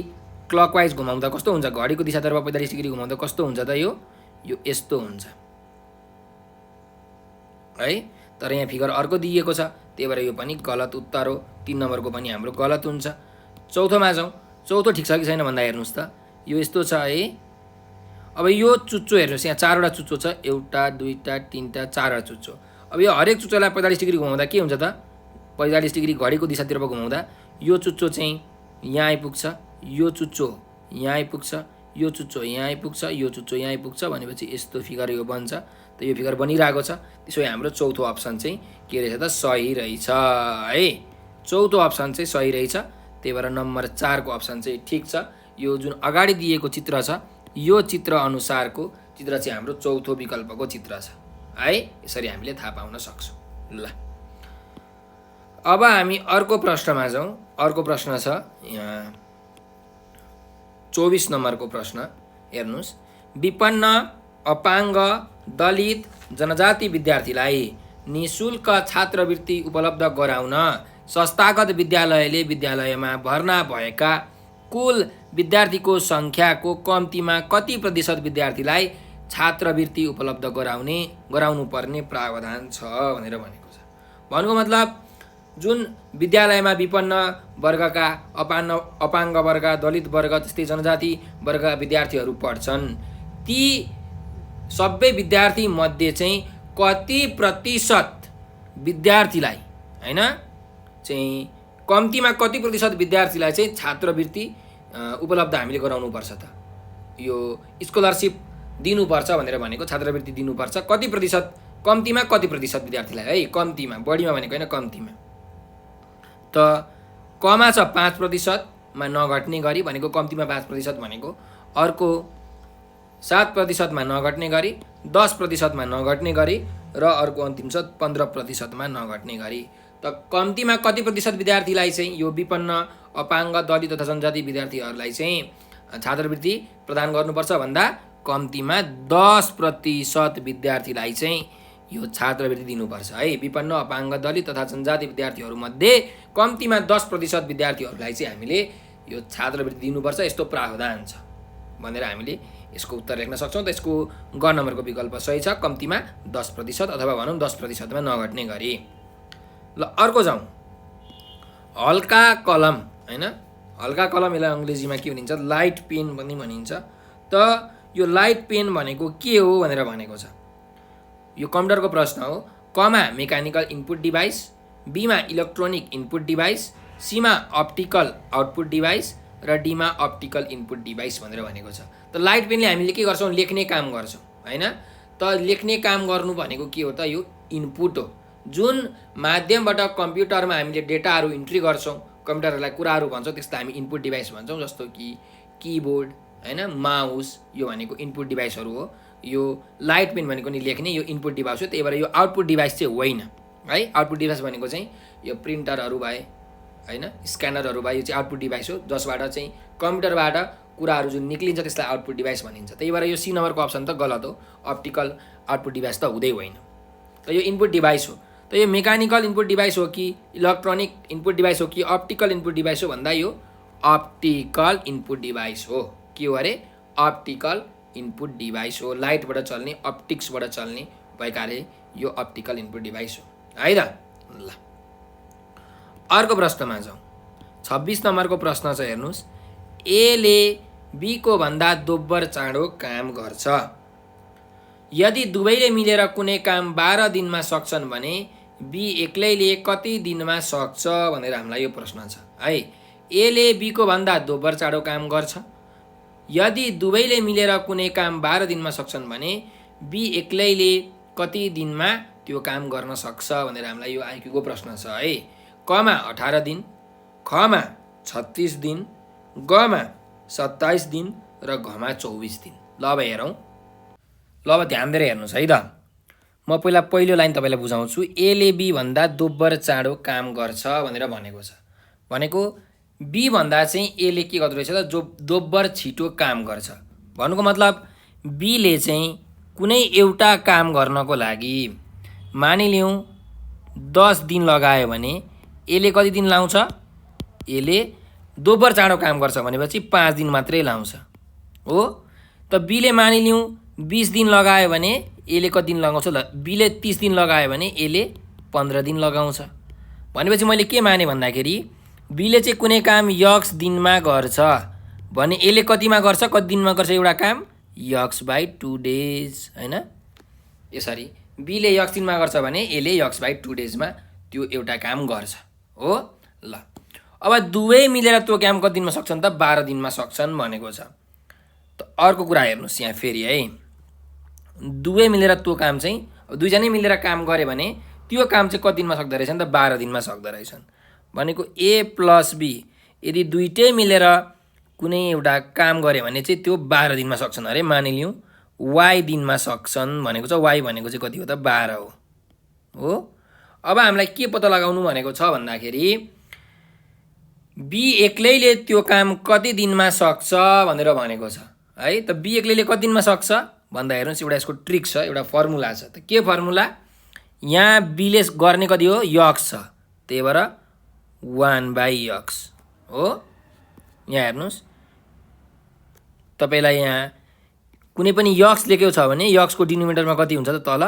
क्लकवाइज घुमाउँदा कस्तो हुन्छ, घडीको दिशातर्फ 45 डिग्री घुमाउँदा कस्तो हुन्छ त, यो यस्तो हुन्छ है। तर यहाँ फिगर अर्को दिएको छ, त्यही भएर यो पनि गलत उत्तर हो, 3 नम्बरको पनि हाम्रो गलत हुन्छ। चौथोमा जाउँ, चौथो ठिक छ कि छैन भन्दा हेर्नुहोस् त, यो यस्तो छ है। अब यो चुच्चो हेर्नुहोस्, यहाँ 4वटा चुच्चो छ, 1 2 3 4वटा चुच्चो। अब यो हरेक चुच्चोलाई 45 डिग्री घुमाउँदा के हुन्छ त, 45 डिग्री घडीको दिशातिर घुमाउँदा यो चुच्चो चाहिँ यहाँ आइपुग्छ, यो चुच्चो यहाँ आइपुग्छ, यो चुच्चो यहाँ आइपुग्छ, यो चुच्चो यहाँ आइपुग्छ भनेपछि यस्तो फिगर यो बन्छ। त यो फिगर बनिरहेको छ, त्यसो भए हाम्रो चौथो अप्सन चाहिँ के रहेछ त, सही रहेछ है। चौथो अप्सन चाहिँ सही रहेछ, त्यही भएर नम्बर 4 को अप्सन चाहिँ ठिक छ। यो जुन अगाडि दिएको चित्र छ, यो चित्र अनुसारको चित्र चाहिँ हाम्रो चौथो विकल्पको चित्र छ है। यसरी हामीले थाहा पाउन सक्छौँ। ल अब हामी अर्को प्रश्नमा जाउँ। अर्को प्रश्न छ यहाँ 24 नम्बरको प्रश्न हेर्नुहोस्, विपन्न, अपाङ्ग, दलित, जनजाति विद्यार्थीलाई निःशुल्क छात्रवृत्ति उपलब्ध गराउन संस्थागत विद्यालयले विद्यालयमा भर्ना भएका कुल विद्यार्थीको सङ्ख्याको कम्तीमा कति प्रतिशत विद्यार्थीलाई छात्रवृत्ति उपलब्ध गराउनुपर्ने प्रावधान छ भनेर भनेको छ। भन्नुको मतलब जुन विद्यालयमा विपन्न वर्गका, अपाङ्ग वर्ग, दलित वर्ग, त्यस्तै जनजाति वर्गका विद्यार्थीहरू पढ्छन्, ती सबै विद्यार्थी मध्ये चाहिँ कति प्रतिशत विद्यार्थीलाई होइन चाहिँ कम्तीमा कति प्रतिशत विद्यार्थीलाई चाहिँ छात्रवृत्ति उपलब्ध हामीले गराउनुपर्छ त, यो स्कलरसिप दिनुपर्छ भनेर भनेको, छात्रवृत्ति दिनुपर्छ कति प्रतिशत, कम्तीमा कति प्रतिशत विद्यार्थीलाई है, कम्तीमा, बढीमा भनेको होइन, कम्तीमा। त कमा छ 5%मा नघट्ने गरी भनेको, कम्तीमा 5% भनेको, अर्को 7%मा नघट्ने गरी, 10%मा नघट्ने गरी र अर्को अन्तिम छ 15%मा नघट्ने गरी। त कम्तीमा कति प्रतिशत विद्यार्थीलाई चाहिँ यो विपन्न, अपाङ्ग, दलित तथा जनजाति विद्यार्थीहरूलाई चाहिँ छात्रवृत्ति प्रदान गर्नुपर्छ भन्दा कम्तीमा 10% विद्यार्थीलाई चाहिँ यो छात्रवृत्ति दिनुपर्छ है। विपन्न, अपाङ्ग, दलित तथा जनजाति विद्यार्थीहरूमध्ये कम्तीमा 10% विद्यार्थीहरूलाई चाहिँ हामीले यो छात्रवृत्ति दिनुपर्छ, यस्तो प्रावधान छ भनेर हामीले यसको उत्तर लेख्न सक्छौँ। त यसको ग नम्बरको विकल्प सही छ, कम्तीमा 10% अथवा भनौँ 10%मा नघट्ने गरी। ल अर्को जाउँ, हल्का कलम होइन, हल्का कलम यसलाई अङ्ग्रेजीमा के भनिन्छ, लाइट पेन पनि भनिन्छ। त यो लाइट पेन भनेको के हो भनेर भनेको छ, यो कम्प्युटरको प्रश्न हो। कमा मेकानिकल इनपुट डिभाइस, बीमा इलेक्ट्रोनिक इनपुट डिभाइस, सीमा अप्टिकल आउटपुट डिभाइस र डीमा अप्टिकल इनपुट डिभाइस भनेर भनेको छ। त लाइट पेनले हामीले के गर्छौँ, लेख्ने काम गर्छौँ होइन। त लेख्ने काम गर्नु भनेको के हो त, यो इनपुट हो, जुन माध्यमबाट कम्प्युटरमा हामीले डेटाहरू इन्ट्री गर्छौँ, कम्प्युटरहरूलाई कुराहरू भन्छौँ, त्यसलाई हामी इनपुट डिभाइस भन्छौँ। जस्तो कि किबोर्ड होइन, माउस, यो भनेको इनपुट डिभाइसहरू हो। यो लाइट पेन भनेको नि लेख्ने, यो इनपुट डिभाइस हो, त्यही भएर यो आउटपुट डिभाइस चाहिँ होइन है। आउटपुट डिभाइस भनेको चाहिँ यो प्रिन्टरहरू भए होइन, स्क्यानरहरू भए, यो चाहिँ आउटपुट डिभाइस हो, जसबाट चाहिँ कम्प्युटरबाट कुराहरू जुन निक्लिन्छ त्यसलाई आउटपुट डिभाइस भनिन्छ। त्यही भएर यो सी नम्बरको अप्सन त गलत हो, अप्टिकल आउटपुट डिभाइस त हुँदै होइन। त यो इनपुट डिभाइस हो। त यो मेकानिकल इनपुट डिभाइस हो कि इलेक्ट्रोनिक इनपुट डिभाइस हो कि अप्टिकल इनपुट डिभाइस हो भन्दा यो अप्टिकल इनपुट डिभाइस हो। के हो अरे, अप्टिकल इनपुट डिभाइस हो, लाइटबाट चल्ने, अप्टिक्सबाट चल्ने भएकाले यो अप्टिकल इनपुट डिभाइस हो है त। ल अर्को प्रश्नमा जाउँ। 26 नम्बरको प्रश्न छ, हेर्नुहोस्। एले बीको भन्दा दोब्बर चाँडो काम गर्छ। यदि दुवैले मिलेर कुनै काम 12 दिनमा सक्छन् भने बी एक्लैले कति दिनमा सक्छ भनेर हामीलाई यो प्रश्न छ है। एले बीको भन्दा दोब्बर चाँडो काम गर्छ। यदि दुवैले मिलेर कुनै काम 12 दिनमा सक्छन् भने बी एक्लैले कति दिनमा त्यो काम गर्न सक्छ भनेर हामीलाई यो आइक्यूको प्रश्न छ है। कमा 18 दिन, खमा 36 दिन, गमा 27 दिन र घमा 24 दिन। ल अब हेरौँ। ल अब ध्यान दिएर हेर्नुहोस् है त। म पहिलो लाइन तपाईँलाई बुझाउँछु। एले बी भन्दा दोब्बर चाँडो काम गर्छ भनेर भनेको छ। भनेको बी भन्दा चाहिँ एले के गर्दो रहेछ त, जो दोब्बर छिटो काम गर्छ। भन्नुको मतलब बीले चाहिँ कुनै एउटा काम गर्नको लागि मानिलिउँ 10 दिन लगायो भने एले कति दिन लाउँछ? एले दोब्बर चाँडो काम गर्छ भनेपछि 5 दिन मात्रै लाउँछ हो। त बीले मानिलिउँ 20 दिन लगायो भने एले कति दिन लगाउँछ? ल बीले 30 दिन लगायो भने एले 15 दिन लगाउँछ। भनेपछि मैले के माने भन्दाखेरि बीले चाहिँ कुनै काम यक्स दिनमा गर्छ भने एले कतिमा गर्छ, कति दिनमा गर्छ एउटा काम? x/2 डेज हैन। यसरी बीले यक्स दिनमा गर्छ भने एले x/2 डेजमा त्यो एउटा काम गर्छ हो। ल अब दुवै मिलेर त्यो काम कति दिनमा सक्छन् त? 12 दिनमा सक्छन् भनेको छ। त अर्को कुरा हेर्नुहोस् यहाँ फेरि है। दुवै मिलेर त्यो काम चाहिँ दुईजनै मिलेर काम गरे भने त्यो काम चाहिँ कति दिनमा सक्दो रहेछन् त? 12 दिनमा सक्दो रहेछन्। भनेको ए प्लस बी यदि दुइटै मिलेर कुनै एउटा काम गरे भने चाहिँ त्यो 12 दिनमा सक्छन् अरे। मानिलिउँ वाई दिनमा सक्छन् भनेको छ। वाई भनेको चाहिँ कति हो त? 12 हो। अब हामीलाई के पत्ता लगाउनु भनेको छ भन्दाखेरि बी एक्लैले त्यो काम कति दिनमा सक्छ भनेर भनेको छ है। त बी एक्लैले कति दिनमा सक्छ भन्दा हेर्नुहोस्, एउटा यसको ट्रिक छ, एउटा फर्मुला छ। त के फर्मुला? यहाँ बीले गर्ने कति हो? यक्स छ, त्यही भएर 1/x हो। यहाँ हेर्नुहोस्, तपाईँलाई यहाँ कुनै पनि यक्स लेखेको छ भने यक्सको डिनोमिनेटरमा कति हुन्छ त? तल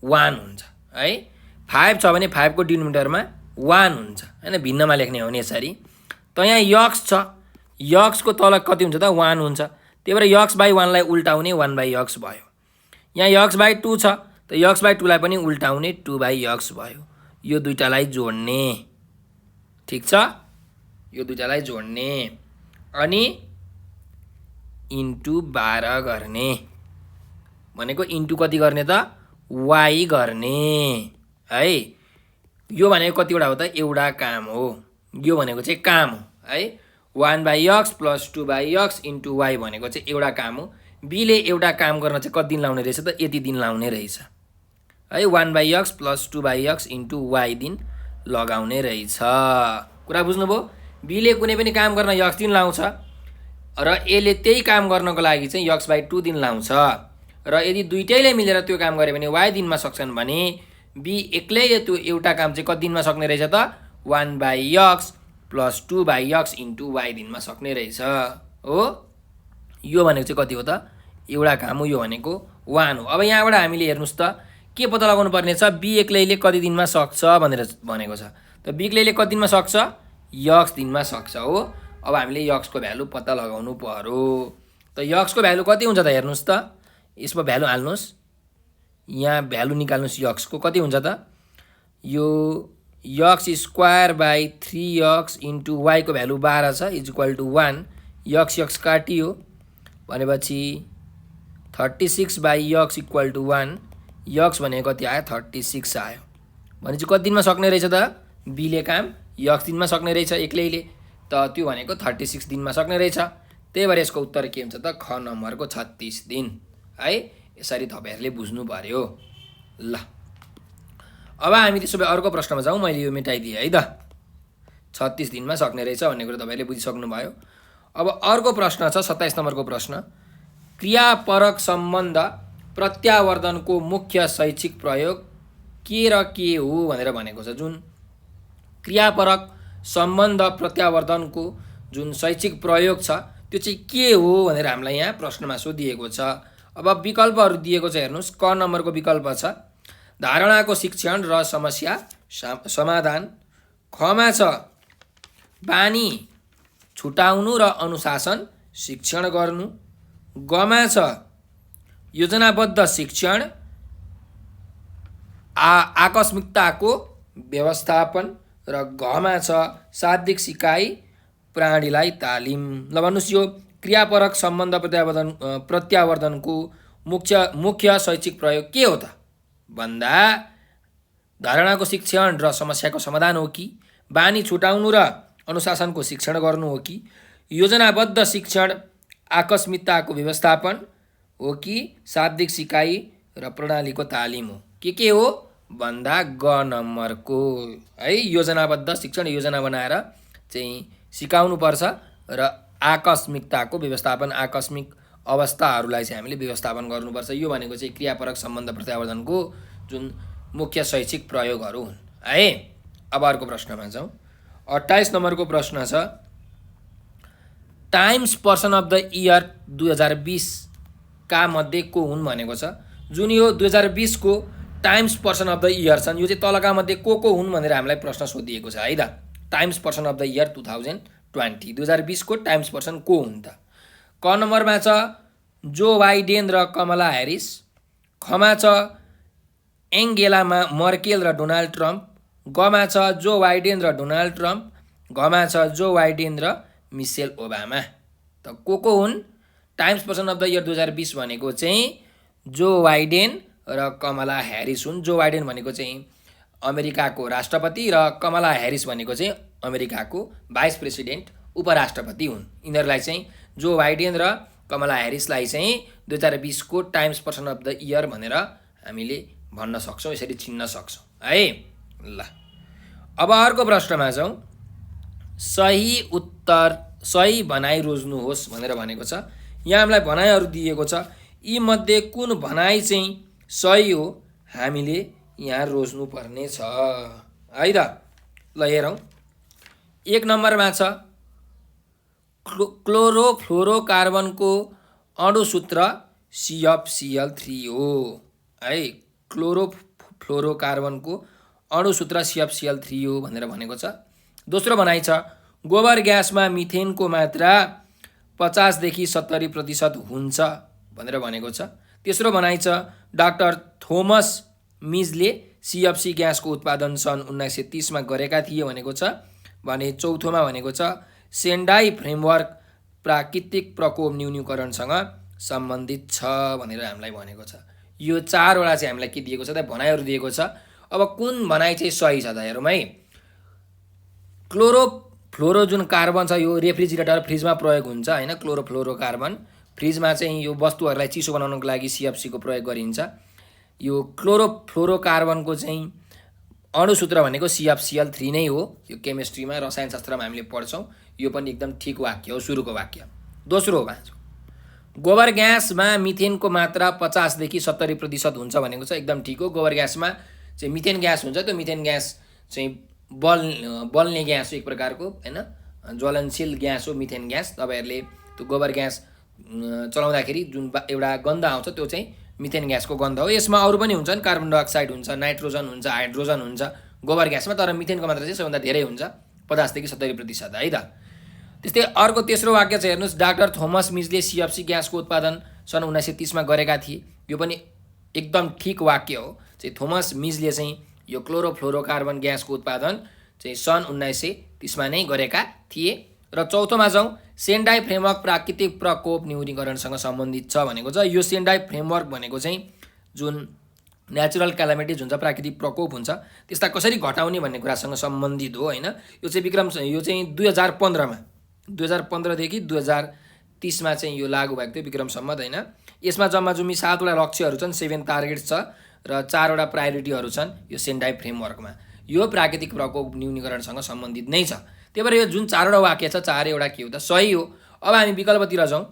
1 हुन्छ है। 5 छ भने 5 को डिनोमिनेटरमा 1 हुन्छ हैन। भिन्नमा लेख्ने हो भने यसरी। त यहाँ यक्स छ, यक्सको तल कति हुन्छ त? 1 हुन्छ। त्यही भएर x/1 लाई उल्टाउने 1/x भयो। यहाँ x/2 छ, त x/2 लाई पनि उल्टाउने 2/x भयो। यो दुईटालाई जोड्ने, ठीक छ? यो दुईटालाई जोड्ने अनि इन्टु 12 गर्ने। भनेको इन्टु कति गर्ने त? y गर्ने है। यो भनेको कतिवटा हो त? एउटा काम हो। यो भनेको चाहिँ काम हो है। 1/x plus 2/x into y भनेको चाहिँ एउटा काम हो। बीले एउटा काम गर्न चाहिँ कति दिन लाउने रहेछ त? यति दिन लाउने रहेछ है। 1/x plus 2/x into y दिन लगाउने रहेछ। कुरा बुझ्नुभयो? बीले कुनै पनि काम गर्न x दिन लाउँछ र एले त्यही काम गर्नको लागि चाहिँ x/2 दिन लाउँछ। र यदि दुईटैले मिलेर त्यो काम गरे भने y दिनमा सक्छन् भने बी एक्लैले त्यो एउटा काम चाहिँ कति दिनमा सक्ने रहेछ त? 1/x plus 2/x into y दिनमा सक्ने रहेछ हो। यो भनेको चाहिँ कति हो त? एउटा काम हो। यो भनेको 1 हो। अब यहाँबाट हामीले हेर्नुहोस् त के पत्ता लगाउनु पर्ने छ? बी एक्लैले कति दिनमा सक्छ भनेर भनेको छ। त बी एक्लैले कति दिनमा सक्छ? x दिनमा सक्छ हो। अब हामीले x को भ्यालु पत्ता लगाउनु पर्यो। त x को भ्यालु कति हुन्छ त? हेर्नुहोस् त, यसमा भ्यालु हाल्नुहोस्। यहाँ भ्यालु निकाल्नुहोस् x को कति हुन्छ त? यो x²/3x इन्टु y को भ्यालु 12 छ इक्वल टु 1। x काटियो भनेपछि 36/x इक्वल टु 1। x भनेको कति आयो? 36 आयो। भनेपछि कति दिनमा सक्ने रहेछ त? बीले काम x दिनमा सक्ने रहेछ एक्लैले। त त्यो भनेको 36 दिनमा सक्ने रहेछ। त्यही भएर यसको उत्तर के हुन्छ त? ख नम्बरको 36 दिन है। यसरी तपाईहरुले बुझ्नु पर्यो। ल अब हामी त्यसो भए अर्को प्रश्नमा जाउँ। मैले यो मेटाइदिए है त। 36 दिनमा सक्ने रहेछ भन्ने कुरा तपाईहरुले बुझिसक्नु भयो। अब अर्को प्रश्न छ 27 नम्बरको प्रश्न। क्रियापरक सम्बन्ध प्रत्यावर्तनको मुख्य शैक्षिक प्रयोग के र के हो भनेर भनेको छ। जुन क्रियापरक सम्बन्ध प्रत्यावर्तनको जुन शैक्षिक प्रयोग छ त्यो चाहिँ के हो भनेर हामीलाई यहाँ प्रश्नमा सोधिएको छ। अब विकल्पहरु दिएको छ हेर्नुस्। क नम्बरको विकल्प छ धारणाको शिक्षण र समस्या समाधान। खमा छ बानी छुटाउनु र अनुशासन शिक्षण गर्नु। गमा छ योजनाबद्ध शिक्षण आकस्मिकताको व्यवस्थापन र घमा छ शाब्दिक सिकाइ प्राणीलाई तालिम। ल भन्नुहोस् यो क्रियापरक सम्बन्ध प्रत्यावर्तनको मुख्य शैक्षिक प्रयोग के हो त भन्दा धारणाको शिक्षण र समस्याको समाधान हो कि बानी छुटाउनु र अनुशासनको शिक्षण गर्नु हो कि योजनाबद्ध शिक्षण आकस्मिकताको व्यवस्थापन हो कि शाब्दिक सिकाइ र प्रणालीको तालिम हो। के हो भन्दा ग नम्बरको है योजनाबद्ध शिक्षण योजना बनाएर चाहिँ सिकाउनुपर्छ र आकस्मिकताको व्यवस्थापन आकस्मिक अवस्थाहरूलाई चाहिँ हामीले व्यवस्थापन गर्नुपर्छ। यो भनेको चाहिँ क्रियापरक सम्बन्ध प्रत्यावर्तनको जुन मुख्य शैक्षिक प्रयोगहरू हुन् है। अब अर्को प्रश्नमा जाउँ। 28 नम्बरको प्रश्न छ times person of the year 2020 का मध्ये को हुन् भनेको छ। जुन यो 2020 को times person of the year छन् यो चाहिँ तलका मध्ये को हुन् भनेर हामीलाई प्रश्न सोधिएको छ है त। Times person of the year 2020 2020 को टाइम्स पर्सन को हुन् त। क नम्बरमा छ जो बाइडेन र कमला ह्यारिस। खमा छ एङ्गेला मर्केल र डोनाल्ड ट्रम्प। गमा छ जो बाइडेन र डोनाल्ड ट्रम्प। घमा छ जो बाइडेन र मिसेल ओबामा। त को हुन् times person of the year 2020 भनेको चाहिँ जो बाइडेन र कमला ह्यारिस हुन्। जो बाइडेन भनेको चाहिँ अमेरिकाको राष्ट्रपति र कमला ह्यारिस भनेको चाहिँ अमेरिकाको भाइस प्रेसिडेन्ट उपराष्ट्रपति हुन्। यिनीहरूलाई चाहिँ जो बाइडेन र कमला ह्यारिसलाई चाहिँ 2020 को times person of the year भनेर हामीले भन्न सक्छौँ, यसरी चिन्न सक्छौँ है। ल अब अर्को प्रश्नमा जाउँ। सही उत्तर सही भनाइ रोज्नुहोस् भनेर भनेको छ। यहाँ हामीलाई भनाइहरू दिएको छ। यी मध्ये कुन भनाइ चाहिँ सही हो हामीले यहाँ रोज्नु पर्ने छ है त। ल हेरौँ। 1 नम्बरमा छ क्लोरोफ्लोरोकार्बनको अणुसूत्र CFCl3 हो है। क्लोरोफ्लोरोकार्बनको अणुसूत्र CFCl3 हो भनेर भनेको छ। दोस्रो भनाइ छ गोबर ग्यासमा मिथेनको मात्रा 50 देखि 70% हुन्छ भनेर भनेको छ। तेस्रो भनाइ छ डाक्टर थोमस मिजले CFC ग्यासको उत्पादन सन् 1930 मा गरेका थिए भनेको छ भने चौथोमा भनेको छ सेन्डाई फ्रेमवर्क प्राकृतिक प्रकोप न्यूनीकरणसँग सम्बन्धित छ भनेर हामीलाई भनेको छ। यो 4 वटा चाहिँ हामीलाई के दिएको छ त भनाइहरू दिएको छ। अब कुन भनाइ चाहिँ सही छ त हेरौँ है। क्लोरोफ्लोरो जुन कार्बन छ यो रेफ्रिजरेटर फ्रिजमा प्रयोग हुन्छ हैन। क्लोरोफ्लोरोकार्बन फ्रिजमा चाहिँ यो वस्तुहरूलाई चिसो बनाउनको लागि CFC को प्रयोग गरिन्छ। यो क्लोरोफ्लोरोकार्बनको चाहिँ अणुसूत्र भनेको CFCl3 नै हो। यो केमिस्ट्रीमा रसायनशास्त्रमा हामीले पढ्छौँ। यो पनि एकदम ठिक वाक्य हो सुरुको वाक्य। दोस्रो गोबर ग्यासमा मिथेनको मात्रा 50 देखि 70% हुन्छ भनेको छ एकदम ठिक हो। गोबर ग्यासमा चाहिँ मिथेन ग्यास हुन्छ। त्यो मिथेन ग्यास चाहिँ बल्ने ग्यास हो एक प्रकारको हैन, ज्वलनशील ग्यास हो मिथेन ग्यास। तपाईहरुले त्यो गोबर ग्यास चलाउँदाखेरि जुन एउटा गन्ध आउँछ त्यो चाहिँ मिथेन ग्यासको गन्ध हो। यसमा अरू पनि हुन्छन्, कार्बन डाइअक्साइड हुन्छ, नाइट्रोजन हुन्छ, हाइड्रोजन हुन्छ गोबर ग्यासमा, तर मिथेनको मात्रा चाहिँ सबभन्दा धेरै हुन्छ 50 देखि 70% है त। त्यस्तै अर्को तेस्रो वाक्य चाहिँ हेर्नुस्, डाक्टर थोमस मिजले CFC ग्यासको उत्पादन सन् 1930 मा गरेका थिए। यो पनि एकदम ठिक वाक्य हो। चाहिँ थोमस मिजले चाहिँ यो क्लोरोफ्लोरोकार्बन ग्यासको उत्पादन चाहिँ सन् 1930 मा नै गरेका थिए। र चौथोमा जाउँ, सेन्डाई फ्रेमवर्क प्राकृतिक प्रकोप न्यूनीकरणसँग सम्बन्धित छ भनेको छ। यो सेन्डाई फ्रेमवर्क भनेको चाहिँ जुन नेचुरल क्यालामिटिज हुन्छ, प्राकृतिक प्रकोप हुन्छ, त्यसलाई कसरी घटाउने भन्ने कुरासँग सम्बन्धित हो हैन। यो चाहिँ 2015 देखि 2030 मा चाहिँ यो लागू भएको थियो विक्रम सम्मत हैन। यसमा जम्मा जम्मी 7 वटा लक्ष्यहरू छन्, 7 टार्गेट्स छ र 4 वटा प्रायोरिटीहरू छन् यो सेन्डाई फ्रेमवर्कमा। यो प्राकृतिक प्रकोप न्यूनीकरणसँग सम्बन्धित नै छ। त्यही भएर यो जुन 4 वटा वाक्य छ 4 वटा के हो त सही हो। अब हामी विकल्पतिर जाउँ।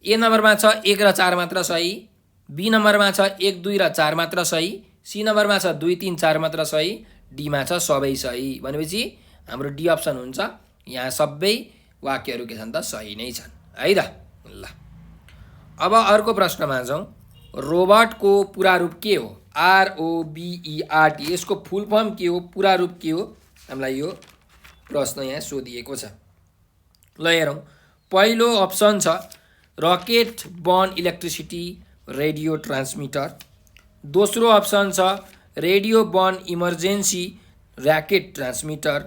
ए नम्बरमा छ 1 र 4 मात्र सही, बी नम्बरमा छ 1 2 र 4 मात्र सही, सी नम्बरमा छ 2 3 4 मात्र सही, डी मा छ सबै सही। भनेपछि हाम्रो डी अप्सन हुन्छ। यहाँ सबै वाक्यहरू के छन् त सही नै छन् है त। ल अब अर्को प्रश्नमा जाउँ। रोबोटको पूरा रूप के हो? ROBERT यसको फुल फर्म के हो, पूरा रूप के हो, हामीलाई यो प्रश्न यहाँ सोधिएको छ। ल हेरौँ, पहिलो अप्सन छ rocket burn electricity radio transmitter. दोस्रो अप्सन छ radio burn emergency racket transmitter.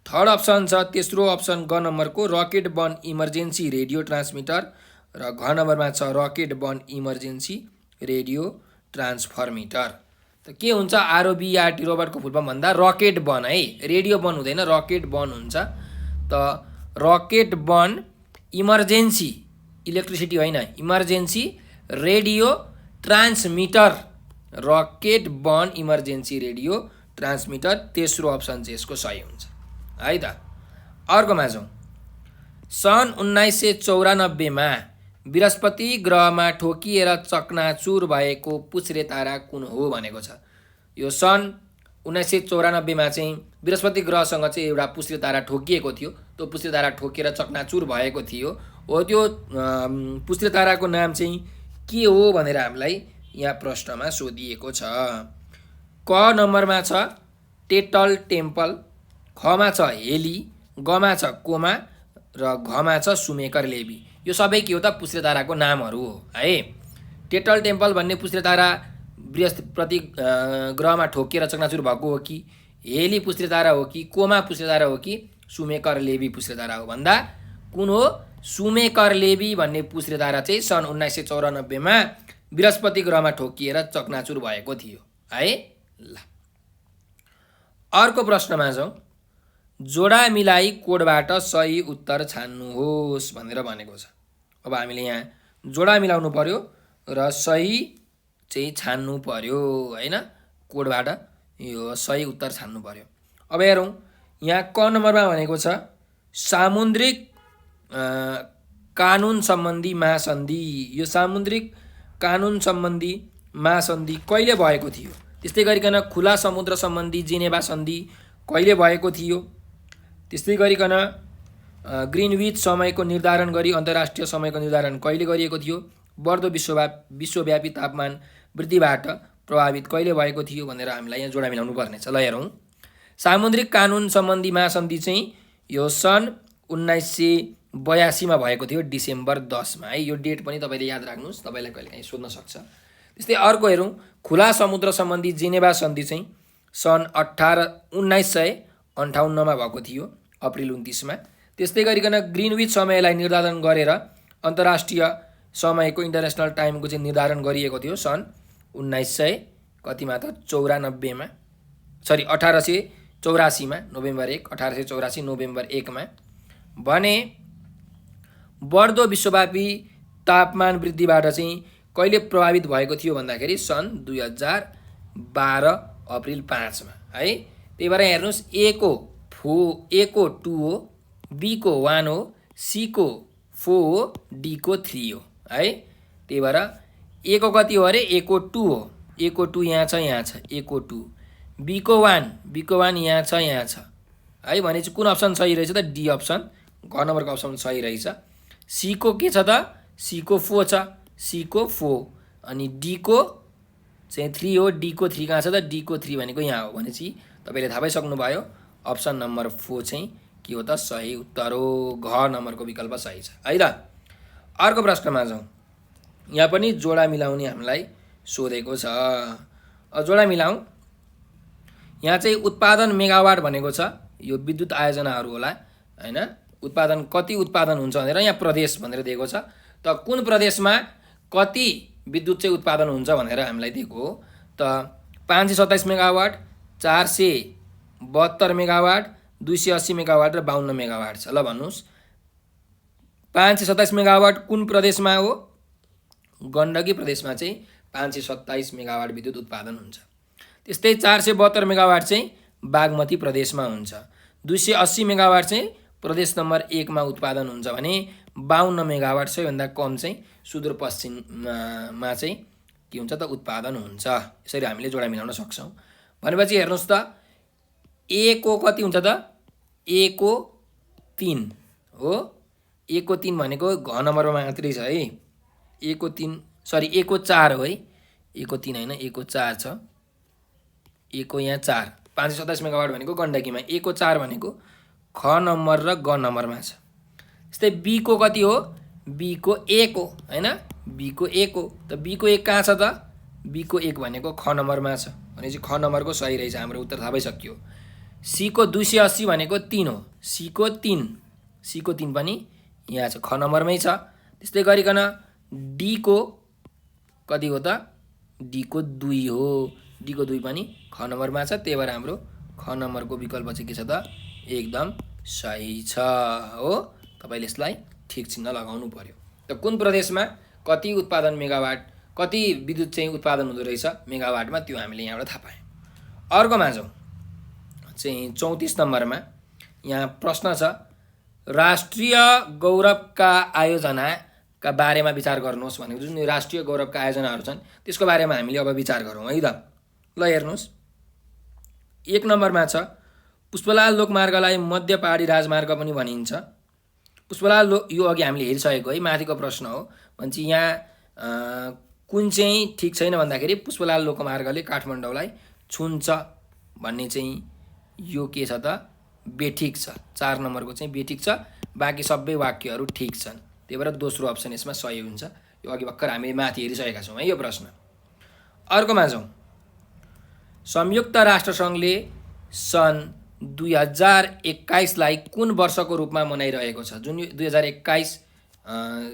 Third option छ, तेस्रो अप्सन ग नम्बरको rocket burn emergency radio transmitter, र घ नम्बरमा छ रकेट बर्न इमर्जेन्सी रेडियो ट्रान्सफर्मिटर। त के हुन्छ ROBERT रोबोटको फुल फर्म भन्दा रकेट बर्न है, रेडियो बर्न हुँदैन, रकेट बर्न हुन्छ। त रकेट बर्न इमर्जेन्सी इलेक्ट्रिसिटी होइन, emergency radio transmitter, rocket burn emergency radio transmitter, तेस्रो अप्सन चाहिँ यसको सही हुन्छ है त। अर्कोमा जाउँ, सन् 1994 मा बृहस्पति ग्रहमा ठोकिएर चकनाचुर भएको पुच्छ्रे तारा कुन हो भनेको छ। यो सन् 1994 मा चाहिँ बृहस्पति ग्रहसँग चाहिँ एउटा पुच्छ्रे तारा ठोकिएको थियो। त्यो पुच्छ्रे तारा ठोकिएर चकनाचुर भएको थियो हो। त्यो पुच्छ्रे ताराको नाम चाहिँ के हो भनेर हामीलाई यहाँ प्रश्नमा सोधिएको छ। क नम्बरमा छ टेटल टेम्पल, खमा छ हेली, गमा छ कोमा, र घमा छ सुमेकर लेबी। यो सबै के हो त पुच्छ्रे ताराको नामहरू हो है। टेटल टेम्पल भन्ने पुच्छ्रे तारा बृहस्पति ग्रहमा ठोकिएर चकनाचुर भएको हो कि, हेली पुच्छ्रे तारा हो कि, कोमा पुच्छ्रे तारा हो कि, सुमेकर लेबी पुच्छ्रे तारा हो भन्दा कुन हो, सुमेकर लेबी भन्ने पुच्छ्रे तारा चाहिँ सन् 1994 मा बृहस्पति ग्रहमा ठोकिएर चकनाचुर भएको थियो है। ल अर्को प्रश्नमा जाउँ, जोडा मिलाई कोडबाट सही उत्तर छान्नुहोस् भनेर भनेको छ। अब हामीले यहाँ जोडा मिलाउनु पर्यो र सही चाहिँ छान्नु पर्यो हैन, कोडबाट यो सही उत्तर छान्नु पर्यो। अब हेरौँ, यहाँ क नम्बरमा भनेको छ सामुद्रिक कानुन सम्बन्धी महासन्धि। यो सामुद्रिक कानुन सम्बन्धी महासन्धि कहिले भएको थियो। त्यस्तै गरिकन खुला समुद्र सम्बन्धी जेनेभा सन्धि कहिले भएको थियो। त्यस्तै गरिकन ग्रिनविच समयको निर्धारण गरी अन्तर्राष्ट्रिय समयको निर्धारण कहिले गरिएको थियो। बढ्दो विश्वव्यापी तापमान वृद्धिबाट प्रभावित कहिले भएको थियो भनेर हामीलाई यहाँ जोडा मिलाउनु पर्नेछ। ल हेरौँ, सामुद्रिक कानुन सम्बन्धी महासन्धि चाहिँ यो सन् 1982 मा भएको थियो, डिसेम्बर 10 मा है। यो डेट पनि तपाईँले याद राख्नुहोस्, तपाईँलाई कहिलेकाहीँ सोध्न सक्छ। त्यस्तै अर्को हेरौँ, खुला समुद्र सम्बन्धी जेनेभा सन्धि चाहिँ सन् 1958 मा भएको थियो, अप्रिल 29 मा। त्यस्तै गरिकन ग्रिनविच समयलाई निर्धारण गरेर अन्तर्राष्ट्रिय समयको इन्टरनेसनल टाइमको चाहिँ निर्धारण गरिएको थियो सन् 1884 मा, सरी 1884 मा नोभेम्बर 1, 1884 नोभेम्बर 1 मा। भने बढ्दो विश्वव्यापी तापमान वृद्धिबाट चाहिँ कहिले प्रभावित भएको थियो भन्दाखेरि सन् 2012 अप्रिल 5 मा है। त्यही भएर हेर्नुहोस्, ए को 2 हो, बी को 1 हो, सी को 4 हो, डी को 3 हो है। त्यही भएर ए को कति हो अरे, ए को 2 हो, ए को 2 यहाँ छ, यहाँ छ, ए को 2, बी को 1 यहाँ छ, यहाँ छ है। भनेपछि कुन अप्सन सही रहेछ त, डी अप्सन, घ नम्बरको अप्सन सही रहेछ। सी को के छ त, सी को 4 छ, सी को 4, अनि डी को चाहिँ 3 हो, डी को 3 कहाँ छ त, डी को 3 भनेको यहाँ हो। भनेपछि तपाईँले थाहा पाइसक्नुभयो, अप्सन नम्बर 4 चाहिँ के हो त, सही उत्तर हो, घ नम्बरको विकल्प सही छ है त। अर्को प्रश्नमा जाउँ, यहाँ पनि जोडा मिलाउने हामीलाई सोधेको छ। जोडा मिलाउँ, यहाँ चाहिँ उत्पादन मेगावाट भनेको छ, यो विद्युत आयोजनाहरू होला हैन। उत्पादन कति उत्पादन हुन्छ भनेर यहाँ प्रदेश भनेर दिएको छ। त कुन प्रदेशमा कति विद्युत चाहिँ उत्पादन हुन्छ भनेर हामीलाई दिएको हो त 527 मेगावाट, 472 मेगावाट, 280 मेगावाट र 52 मेगावाट छ। ल भन्नुहोस्, 527 मेगावाट कुन प्रदेशमा हो, गण्डकी प्रदेशमा चाहिँ 527 मेगावाट विद्युत उत्पादन हुन्छ। त्यस्तै 472 मेगावाट चाहिँ बागमती प्रदेशमा हुन्छ। 280 मेगावाट चाहिँ प्रदेश नम्बर 1 मा उत्पादन हुन्छ भने 52 मेगावाट सबैभन्दा कम चाहिँ सुदूरपश्चिममा चाहिँ के हुन्छ त, उत्पादन हुन्छ। यसरी हामीले जोडा मिलाउन सक्छौँ। भनेपछि हेर्नुहोस् त, ए को कति हुन्छ त, ए को 3 हो, ए को 3 भनेको घ नम्बरमा मात्रै छ है। ए को 3 सरी ए को 4 हो है, ए को 3 होइन, ए को 4 छ, ए को यहाँ 4, 527 मेगावाट भनेको गण्डकीमा, ए को 4 भनेको ख नम्बर र ग नम्बरमा छ। त्यस्तै बी को कति हो, बी को 1 हो होइन, बी को 1 हो। त बी को 1 कहाँ छ त, बी को 1 भनेको ख नम्बरमा छ, भनेपछि ख नम्बरको सही रहेछ, हाम्रो उत्तर थाहा भइसक्यो। सी को 280 भनेको 3 हो, सी को 3 पनि यहाँ छ, ख नम्बरमै छ। त्यस्तै गरिकन डी को कति हो त, डी को 2 हो, डी को 2 पनि ख नम्बरमा छ, त्यही भएर हाम्रो ख नम्बरको विकल्प चाहिँ के छ त, एकदम सही छ हो। तपाईँले यसलाई ठिक चिन्ह लगाउनु पर्यो। त कुन प्रदेशमा कति उत्पादन मेगावाट, कति विद्युत चाहिँ उत्पादन हुँदो रहेछ मेगावाटमा, त्यो हामीले यहाँबाट थाहा पायौँ। अर्कोमा जाउँ चाहिँ 34 नम्बरमा, यहाँ प्रश्न छ राष्ट्रिय गौरवका आयोजनाका बारेमा विचार गर्नुहोस् भनेको, जुन राष्ट्रिय गौरवका आयोजनाहरू छन् त्यसको बारेमा हामीले अब विचार गरौँ है त। ल हेर्नुहोस्, 1 नम्बरमा छ पुष्पलाल लोकमार्गलाई मध्य पहाडी राजमार्ग पनि भनिन्छ। पुष्पलाल यो अघि हामीले हेरिसकेको है, माथिको प्रश्न हो। भन्छ यहाँ कुन चाहिँ ठिक छैन भन्दाखेरि पुष्पलाल लोकमार्गले काठमाडौँलाई छुन्छ भन्ने चाहिँ यो के छ त, बेठिक छ। 4 नम्बरको चाहिँ बेठिक छ, बाँकी सबै वाक्यहरू ठिक छन्, त्यही भएर दोस्रो अप्सन यसमा सही हुन्छ। यो अघि भर्खर हामीले माथि हेरिसकेका छौँ है यो प्रश्न। अर्कोमा जाउँ, संयुक्त राष्ट्रसङ्घले सन् 2021लाई कुन वर्षको रूपमा मनाइरहेको छ, जुन 2021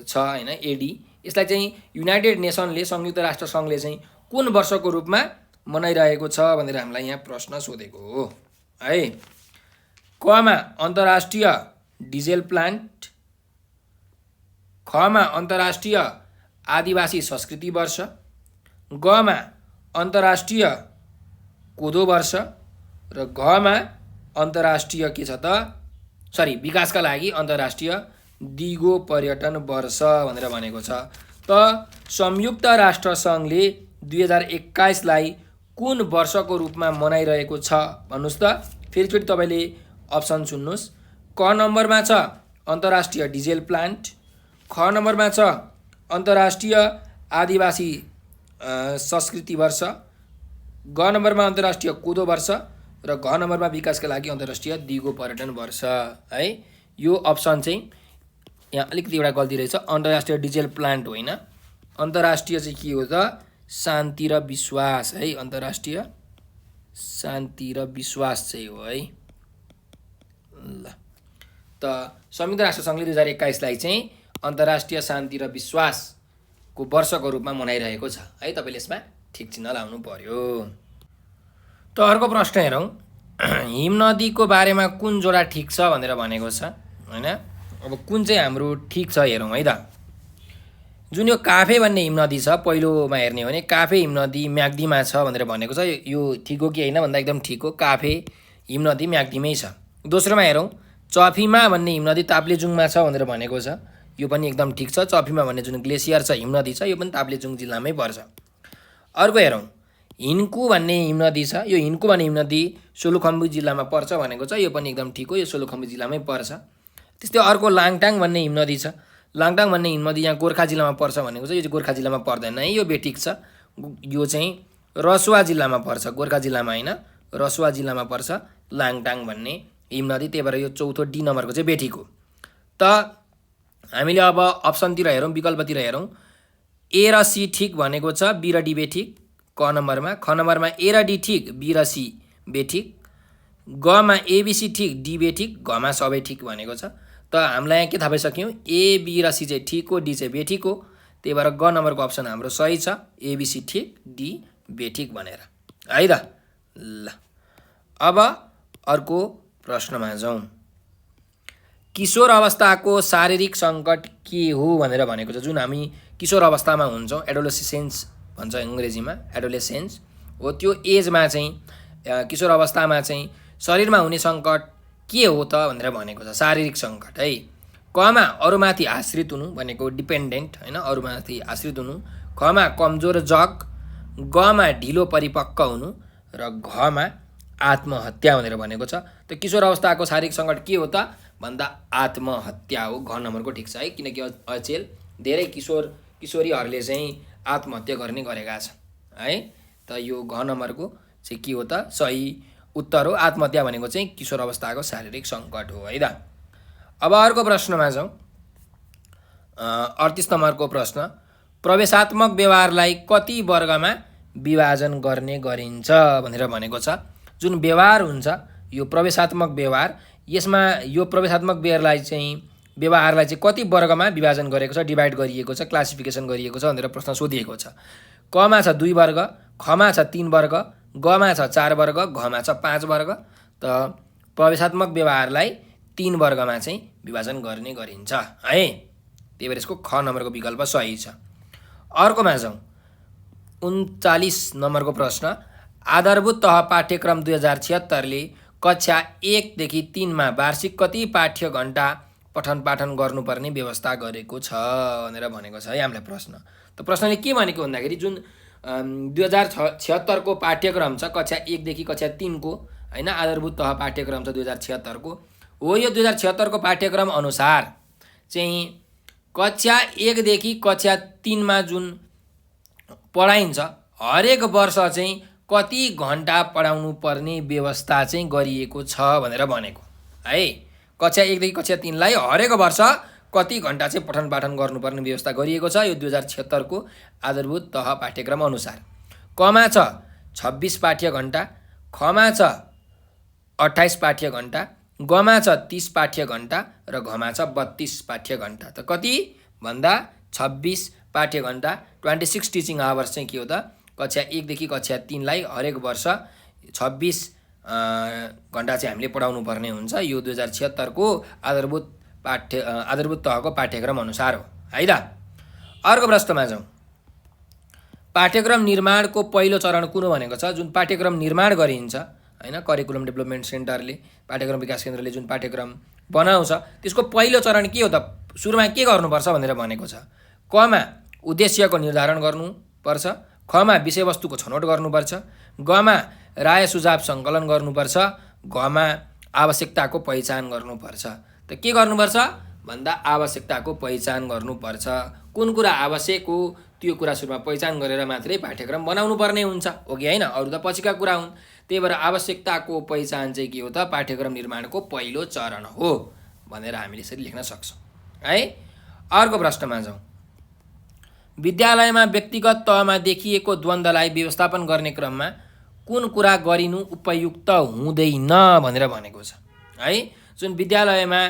छ होइन एडी, यसलाई चाहिँ युनाइटेड नेसनले, संयुक्त राष्ट्रसङ्घले चाहिँ कुन वर्षको रूपमा मनाइरहेको छ भनेर हामीलाई यहाँ प्रश्न सोधेको हो है। कमा अन्तर्राष्ट्रिय डिजेल प्लान्ट, खमा अन्तर्राष्ट्रिय आदिवासी संस्कृति वर्ष, गमा अन्तर्राष्ट्रिय कोदो वर्ष र घमा अन्तर्राष्ट्रिय के छ त, सरी विकासका लागि अन्तर्राष्ट्रिय दिगो पर्यटन वर्ष भनेर भनेको छ। त संयुक्त राष्ट्रसङ्घले 2021लाई कुन वर्षको रूपमा मनाइरहेको छ भन्नुहोस् त। फेरिचोटि तपाईँले अप्सन सुन्नुहोस्। क नम्बरमा छ अन्तर्राष्ट्रिय डिजेल प्लान्ट, ख नम्बरमा छ अन्तर्राष्ट्रिय आदिवासी संस्कृति वर्ष, ग नम्बरमा अन्तर्राष्ट्रिय कोदो वर्ष र घ नम्बरमा विकासका लागि अन्तर्राष्ट्रिय दिगो पर्यटन वर्ष है। यो अप्सन चाहिँ यहाँ अलिकति एउटा गल्ती रहेछ, अन्तर्राष्ट्रिय डिजेल प्लान्ट होइन, अन्तर्राष्ट्रिय चाहिँ के हो त, शान्ति र विश्वास है, अन्तर्राष्ट्रिय शान्ति र विश्वास चाहिँ हो है। ल त संयुक्त राष्ट्रसङ्घले 2021लाई चाहिँ अन्तर्राष्ट्रिय शान्ति र विश्वासको वर्षको रूपमा मनाइरहेको छ है। तपाईँले यसमा ठिक चिन्ह लाउनु पर्यो। त अर्को प्रश्न हेरौँ, हिमनदीको बारेमा कुन जोडा ठिक छ भनेर भनेको छ होइन। अब कुन चाहिँ हाम्रो ठिक छ हेरौँ है त। जुन यो काफे भन्ने हिमनदी छ, पहिलोमा हेर्ने हो भने काफे हिमनदी म्याग्दीमा छ भनेर भनेको छ। यो ठिक हो कि होइन भन्दा एकदम ठिक हो, काफे हिमनदी म्याग्दीमै छ। दोस्रोमा हेरौँ, चफीमा भन्ने हिमनदी ताप्लेजुङमा छ भनेर भनेको छ, यो पनि एकदम ठिक छ। चफीमा भन्ने जुन ग्लेसियर छ, हिमनदी छ, यो पनि ताप्लेजुङ जिल्लामै पर्छ। अर्को हेरौँ, हिन्कु भन्ने हिमनदी छ, यो हिन्कु भन्ने हिमनदी सोलुखम्बु जिल्लामा पर्छ भनेको छ, यो पनि एकदम ठिक हो, यो सोलुखम्बु जिल्लामै पर्छ। त्यस्तै अर्को लाङटाङ भन्ने हिमनदी छ, लाङटाङ भन्ने हिमनदी यहाँ गोर्खा जिल्लामा पर्छ भनेको छ, यो चाहिँ गोर्खा जिल्लामा पर्दैन है, यो बेठिक छ। यो चाहिँ रसुवा जिल्लामा पर्छ, गोर्खा जिल्लामा होइन, रसुवा जिल्लामा पर्छ लाङटाङ भन्ने हिमनदी, त्यही भएर यो चौथो डी नम्बरको चाहिँ बेठिक हो। त हामीले अब अप्सनतिर हेरौँ, विकल्पतिर हेरौँ। ए र सी ठिक भनेको छ, बी र डी बेठिक क नम्बरमा, ख नम्बरमा ए र डी ठिक, बी र सी बेठिक, गमा एबिसी ठिक, डी बेठिक, घमा सबै ठिक भनेको छ। त हामीलाई यहाँ के थाहा पाइसक्यौँ, ए बी र सी चाहिँ ठिक हो, डी चाहिँ बेठिक हो, त्यही भएर ग नम्बरको अप्सन हाम्रो सही छ, एबिसी ठिक, डी बेठिक भनेर है त। ल अब अर्को प्रश्नमा जाउँ। किशोर अवस्थाको शारीरिक सङ्कट के हो भनेर भनेको छ। जुन हामी किशोर अवस्थामा हुन्छौँ, एडोलेसेन्स भन्छ अङ्ग्रेजीमा, एडोलेसेन्स हो, त्यो एजमा चाहिँ किशोर अवस्थामा चाहिँ शरीरमा हुने सङ्कट के हो त भनेर भनेको छ, शारीरिक सङ्कट है। कमा अरूमाथि आश्रित हुनु भनेको डिपेन्डेन्ट होइन, अरूमाथि आश्रित हुनु, खमा कमजोर जग, गमा ढिलो परिपक्व हुनु र घमा आत्महत्या भनेर भनेको छ। त किशोर अवस्थाको शारीरिक सङ्कट के हो त भन्दा आत्महत्या हो, घ नम्बरको ठिक छ है, किनकि अचेल धेरै किशोरीहरूले चाहिँ आत्महत्या गर्ने गरेका छन् है। त यो घ नम्बरको चाहिँ के हो त सही उत्तर हो। आत्महत्या भनेको चाहिँ किशोर अवस्थाको शारीरिक सङ्कट हो है त। अब अर्को प्रश्नमा जाउँ। 38 नम्बरको प्रश्न, प्रवेशात्मक व्यवहारलाई कति वर्गमा विभाजन गर्ने गरिन्छ भनेर भनेको छ। जुन व्यवहार हुन्छ यो प्रवेशात्मक व्यवहार, यसमा यो प्रवेशात्मक व्यवहारलाई चाहिँ कति वर्गमा विभाजन गरेको छ, डिभाइड गरिएको छ, क्लासिफिकेसन गरिएको छ भनेर प्रश्न सोधिएको छ। कमा छ 2 वर्ग, खमा छ 3 वर्ग, गमा छ 4 वर्ग, घमा छ 5 वर्ग। त प्रवेशात्मक व्यवहारलाई 3 वर्गमा चाहिँ विभाजन गर्ने गरिन्छ है। त्यही भएर यसको ख नम्बरको विकल्प सही छ। अर्कोमा जाउँ। 39 नम्बरको प्रश्न, आधारभूत तह पाठ्यक्रम 2076 ले कक्षा 1 देखि 3 मा वार्षिक कति पाठ्य घण्टा पठन पाठन गर्नुपर्ने व्यवस्था गरेको छ भनेर भनेको छ है हामीलाई प्रश्न। त प्रश्नले के भनेको भन्दाखेरि जुन 2076 को पाठ्यक्रम छ कक्षा 1 देखि कक्षा 3 को हैन, आधारभूत तह पाठ्यक्रम छ 2076 को हो। यो 2076 को पाठ्यक्रम अनुसार चाहिँ कक्षा 1 देखि कक्षा 3 मा जुन पढाइन्छ हरेक वर्ष चाहिँ कति घण्टा पढाउनु पर्ने व्यवस्था चाहिँ गरिएको छ भनेर भनेको है। कक्षा 1 देखि कक्षा 3 लाई हरेक वर्ष कति घण्टा चाहिँ पठन पाठन गर्नुपर्ने व्यवस्था गरिएको छ यो 2076 को आधारभूत तह पाठ्यक्रम अनुसार। कमा छ 26 पाठ्य घण्टा, खमा छ 28 पाठ्य घण्टा, गमा छ 30 पाठ्य घण्टा र घमा छ 32 पाठ्य घण्टा। त कति भन्दा 26 पाठ्य घण्टा 26 टिचिङ आवर्स चाहिँ के हो त कक्षा 1 देखि कक्षा 3 लाई हरेक वर्ष 26 घण्टा चाहिँ हामीले पढाउनु पर्ने हुन्छ। यो 2076 को आधारभूत तहको पाठ्यक्रम अनुसार हो है त। अर्को प्रश्नमा जाउँ। पाठ्यक्रम निर्माणको पहिलो चरण कुन हो भनेको छ। जुन पाठ्यक्रम निर्माण गरिन्छ हैन, करिकुलम डेभलपमेन्ट सेन्टरले, पाठ्यक्रम विकास केन्द्रले जुन पाठ्यक्रम बनाउँछ त्यसको पहिलो चरण के हो त, सुरुमा के गर्नुपर्छ भनेर भनेको छ। कमा उद्देश्यको निर्धारण गर्नुपर्छ, खमा विषयवस्तुको छनौट गर्नुपर्छ, गमा राय सुझाव सङ्कलन गर्नुपर्छ, घमा आवश्यकताको पहिचान गर्नुपर्छ। त के गर्नुपर्छ भन्दा आवश्यकताको पहिचान गर्नुपर्छ। कुन कुरा आवश्यक हो त्यो कुरा सुरुमा पहिचान गरेर मात्रै पाठ्यक्रम बनाउनु पर्ने हुन्छ हो कि हैन, अरु त पछिका कुरा हुन्। त्यही भएर आवश्यकताको पहिचान चाहिँ के हो त पाठ्यक्रम निर्माणको पहिलो चरण हो भनेर हामीले यसरी लेख्न सक्छौँ है। अर्को प्रश्नमा जाउँ। विद्यालयमा व्यक्तिगत तहमा देखिएको द्वन्द्वलाई व्यवस्थापन गर्ने क्रममा कुन कुरा गरिनु उपयुक्त हुँदैन भनेर भनेको छ है। जुन विद्यालयमा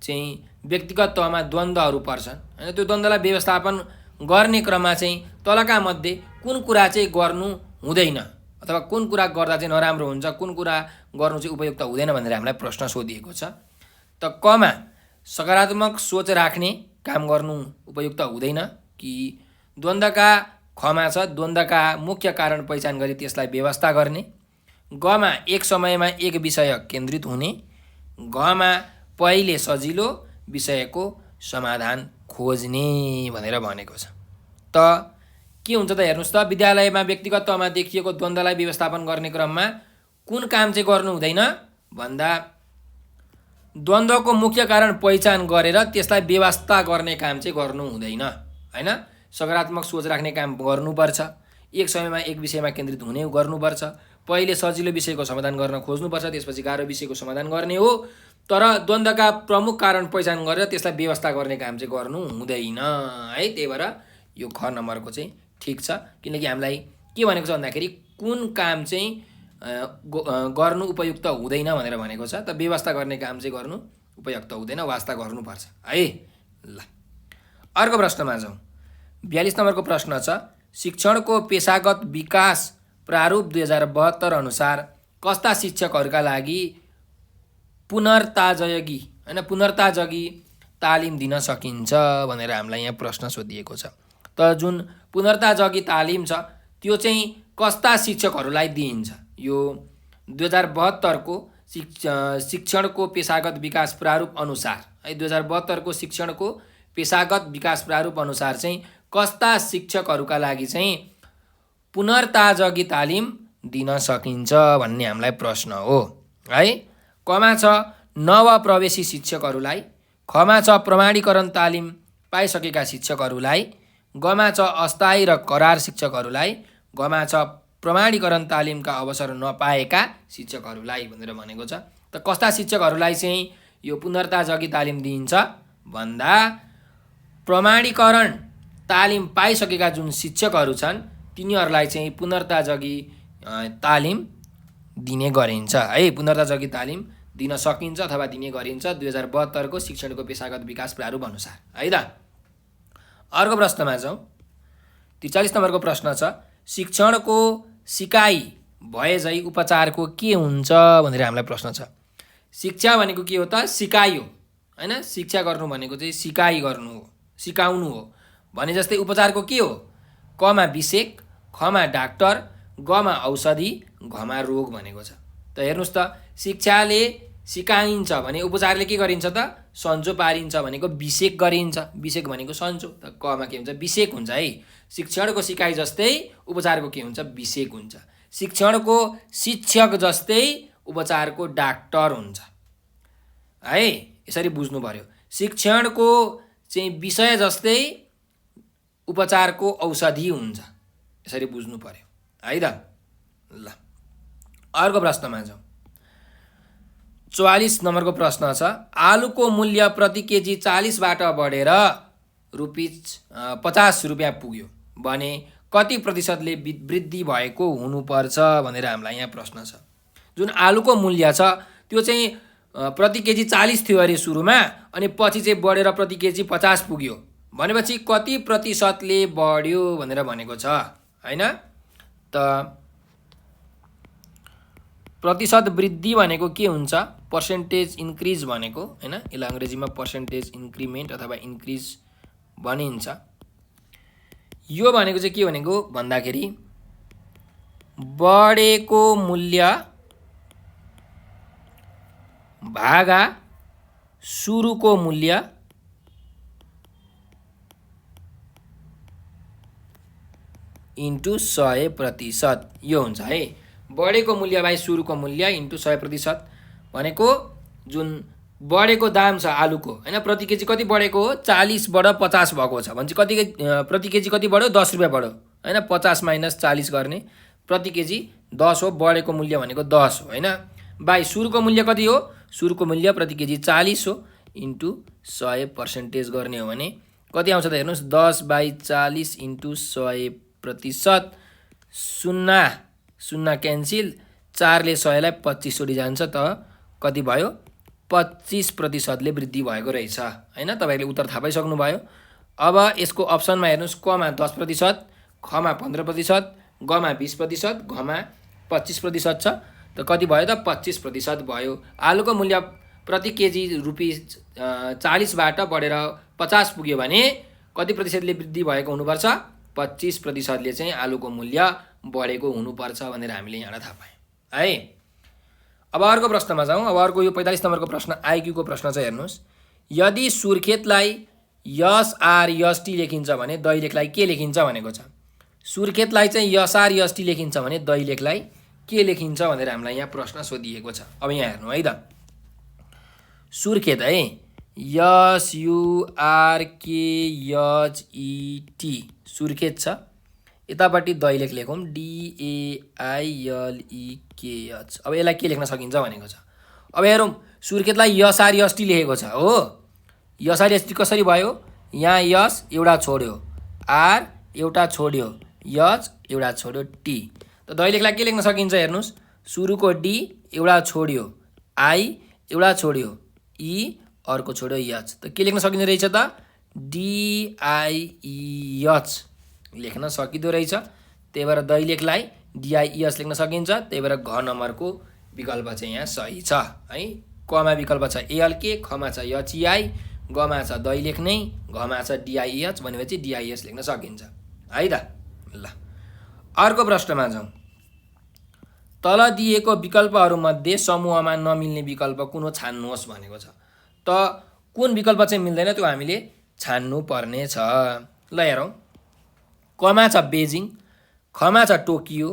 चाहिँ व्यक्तिगत तहमा द्वन्द्वहरू पर्छन् हैन, त्यो द्वन्द्वलाई व्यवस्थापन गर्ने क्रममा चाहिँ तलका मध्ये कुन कुरा चाहिँ गर्नु हुँदैन अथवा कुन कुरा गर्दा चाहिँ नराम्रो हुन्छ, कुन कुरा गर्नु चाहिँ उपयुक्त हुँदैन भनेर हामीलाई प्रश्न सोधिएको छ। त कमा सकारात्मक सोच राख्ने काम गर्नु उपयुक्त हुँदैन कि द्वन्द्वका खमा छ द्वन्द्वका मुख्य कारण पहिचान गरी त्यसलाई व्यवस्था गर्ने, गमा एक समयमा एक विषय केन्द्रित हुने, घमा पहिले सजिलो विषयको समाधान खोज्ने भनेर भनेको छ। त के हुन्छ त हेर्नुस् त, विद्यालयमा व्यक्तिगत तहमा देखिएको द्वन्द्वलाई व्यवस्थापन गर्ने क्रममा कुन काम चाहिँ गर्नु हुँदैन भन्दा द्वन्द्वको मुख्य कारण पहिचान गरेर त्यसलाई व्यवस्था गर्ने काम चाहिँ गर्नु हुँदैन हैन। सकारात्मक सोच राख्ने काम गर्नुपर्छ, एक समयमा एक विषयमा केन्द्रित हुने गर्नुपर्छ, पहिले सजिलो विषयको समाधान गर्न खोज्नुपर्छ, त्यसपछि गाह्रो विषयको समाधान गर्ने हो। तर द्वन्द्वका प्रमुख कारण पहिचान गरेर त्यसलाई व्यवस्था गर्ने काम चाहिँ गर्नु हुँदैन है। त्यही भएर यो ख नम्बरको चाहिँ ठिक छ, किनकि हामीलाई के भनेको छ भन्दाखेरि कुन काम चाहिँ गर्नु उपयुक्त हुँदैन भनेर भनेको छ। त व्यवस्था गर्ने काम चाहिँ गर्नु उपयुक्त हुँदैन, वास्ता गर्नुपर्छ है। ल अर्को प्रश्नमा जाउँ। 42 नम्बरको प्रश्न छ, शिक्षणको पेशागत विकास प्रारूप 2072 अनुसार कस्ता शिक्षकहरूका लागि पुनर्ताजगी तालिम दिन सकिन्छ भनेर हामीलाई यहाँ प्रश्न सोधिएको छ। त जुन पुनर्ताजगी तालिम छ त्यो चाहिँ कस्ता शिक्षकहरूलाई दिइन्छ। यो 2072 को शिक्षणको पेशागत विकास प्रारूप अनुसार है, 2072 को शिक्षणको पेशागत विकास प्रारूप अनुसार चाहिँ कस्ता शिक्षकहरूका लागि चाहिँ पुनर्ताजगी तालिम दिन सकिन्छ भन्ने हामीलाई प्रश्न हो है। कमा छ नवप्रवेशी शिक्षकहरूलाई, खमा छ प्रमाणीकरण तालिम पाइसकेका शिक्षकहरूलाई, गमा छ अस्थायी र करार शिक्षकहरूलाई, घमा छ प्रमाणीकरण तालिमका अवसर नपाएका शिक्षकहरूलाई भनेर भनेको छ। त कस्ता शिक्षकहरूलाई चाहिँ यो पुनर्ताजगी तालिम दिइन्छ भन्दा प्रमाणीकरण तालिम पाइसकेका जुन शिक्षकहरू छन् तिनीहरूलाई चाहिँ पुनर्ताजगी तालिम दिने गरिन्छ है। पुनर्ताजगी तालिम दिन सकिन्छ अथवा दिने गरिन्छ 2072 को शिक्षणको पेशागत विकास प्रारूप अनुसार है त। अर्को प्रश्नमा जाउँ। 43 नम्बरको प्रश्न छ शिक्षणको सिकाइ भए झै उपचारको के हुन्छ भनेर हामीलाई प्रश्न छ। शिक्षा भनेको के हो त? सिकाइ हो हैन। शिक्षा गर्नु भनेको चाहिँ सिकाइ गर्नु हो, सिकाउनु हो। भने जस्तै उपचारको के हो? कमा विषेक, खमा डाक्टर, गमा औषधि, घमा रोग भनेको छ। त हेर्नुस् त शिक्षाले सिकाइन्छ भने उपचारले के गरिन्छ त? सन्चो पारिन्छ भनेको विषेक गरिन्छ। विषेक भनेको सन्चो, त कमा के हुन्छ? विषेक हुन्छ है। शिक्षणको सिकाइ जस्तै उपचारको के हुन्छ? विषेक हुन्छ। शिक्षणको शिक्षक जस्तै उपचारको डाक्टर हुन्छ है। यसरी बुझ्नु पर्यो। शिक्षणको चाहिँ विषय जस्तै उपचारको औषधि हुन्छ, यसरी बुझ्नु पर्यो है त। ल अर्को प्रश्नमा जाउँ। 44 नम्बरको प्रश्न छ आलुको मूल्य प्रति केजी 40 बाट बढेर ₹50 पुग्यो भने कति प्रतिशतले वृद्धि भएको हुनुपर्छ भनेर हामीलाई यहाँ प्रश्न छ। जुन आलुको मूल्य छ त्यो चाहिँ प्रति केजी 40 थियो अरे सुरुमा, अनि पछि चाहिँ बढेर प्रति केजी 50 पुग्यो भनेपछि कति प्रतिशतले बढ्यो भनेर भनेको छ हैन। त प्रतिशत वृद्धि भनेको के हुन्छ? पर्सेन्टेज इन्क्रिज भनेको हैन। यसलाई अङ्ग्रेजीमा पर्सेन्टेज इन्क्रिमेन्ट अथवा इन्क्रिज भनिन्छ। यो भनेको चाहिँ के भनेको भन्दाखेरि बढेको मूल्य भागा सुरुको मूल्य इन्टु 100%, यो हुन्छ है। बढेको मूल्य बाई सुरुको मूल्य इन्टु 100% भनेको जुन बढेको दाम छ आलुको हैन, प्रति केजी कति बढेको हो? 40 बाट 50 भएको छ भने कति प्रति केजी कति बढ्यो? 10 रुपियाँ बढ्यो हैन। 50 माइनस 40 गर्ने प्रति केजी 10 हो। बढेको मूल्य भनेको 10 हो हैन। बाई सुरुको मूल्य कति हो? सुरुको मूल्य प्रति केजी 40 हो इन्टु 100% गर्ने हो भने कति आउँछ त हेर्नुस्। 10/40 इन्टु 100%, 0 क्यान्सिल, 4 ले 100 लाई 25 चोटि जान्छ त कति भयो? 25% वृद्धि भएको रहेछ हैन। तपाईहरुले उत्तर थाहा पाइसक्नु भयो। अब यसको अप्सनमा हेर्नुस् कमा 10%, खमा 15%, गमा 20%, घमा 25% छ। त कति भयो त? 25% भयो। आलुको मूल्य प्रति केजी ₹40 बाट बढेर 50 पुग्यो भने कति प्रतिशतले वृद्धि भएको हुनुपर्छ? 25% चाहिँ आलुको मूल्य बढेको हुनुपर्छ भनेर हामीले यहाँ थाहा पायौँ है। अब अर्को प्रश्नमा जाउँ। अब अर्को यो 45 नम्बरको प्रश्न आइक्यू को प्रश्न चाहिँ हेर्नुस्। यदि सुर्खेतलाई SRST लेखिन्छ भने दैलेखलाई के लेखिन्छ भनेको छ। सुर्खेतलाई चाहिँ SRST लेखिन्छ भने दैलेखलाई के लेखिन्छ भनेर हामीलाई यहाँ प्रश्न सोधिएको छ। अब यहाँ हेर्नु है त। सुर्खेत है SURKHET सुर्खेत छ। यतापट्टि दैलेख लेखौँ DAILEKH। अब यसलाई के लेख्न सकिन्छ भनेको छ। अब हेरौँ सुर्खेतलाई SRST लेखेको छ हो। SRST कसरी भयो? यहाँ यस एउटा छोड्यो, आर एउटा छोड्यो, एच एउटा छोड्यो, टी। त दैलेखलाई के लेख्न सकिन्छ हेर्नुस्। सुरुको डी एउटा छोड्यो, आई एउटा छोड्यो, ई अर्को छोड्यो, एच। त के लेख्न सकिँदो रहेछ त? DIEH लेख्न सकिँदो रहेछ। त्यही भएर दैलेखलाई DIEH लेख्न सकिन्छ। त्यही भएर घ नम्बरको विकल्प चाहिँ यहाँ सही छ है। कमा विकल्प छ ALK, खमा छ HEI, गमा छ दैलेख नै, घमा छ DIEH भनेपछि DIEH लेख्न सकिन्छ है त। ल अर्को प्रश्नमा जाउँ। तल दिएको विकल्पहरूमध्ये समूहमा नमिल्ने विकल्प कुन हो छान्नुहोस् भनेको छ। त कुन विकल्प चाहिँ मिल्दैन त्यो हामीले छान्नु पर्ने छ। ल हेरौँ। कमा छ बेजिङ, खमा छ टोकियो,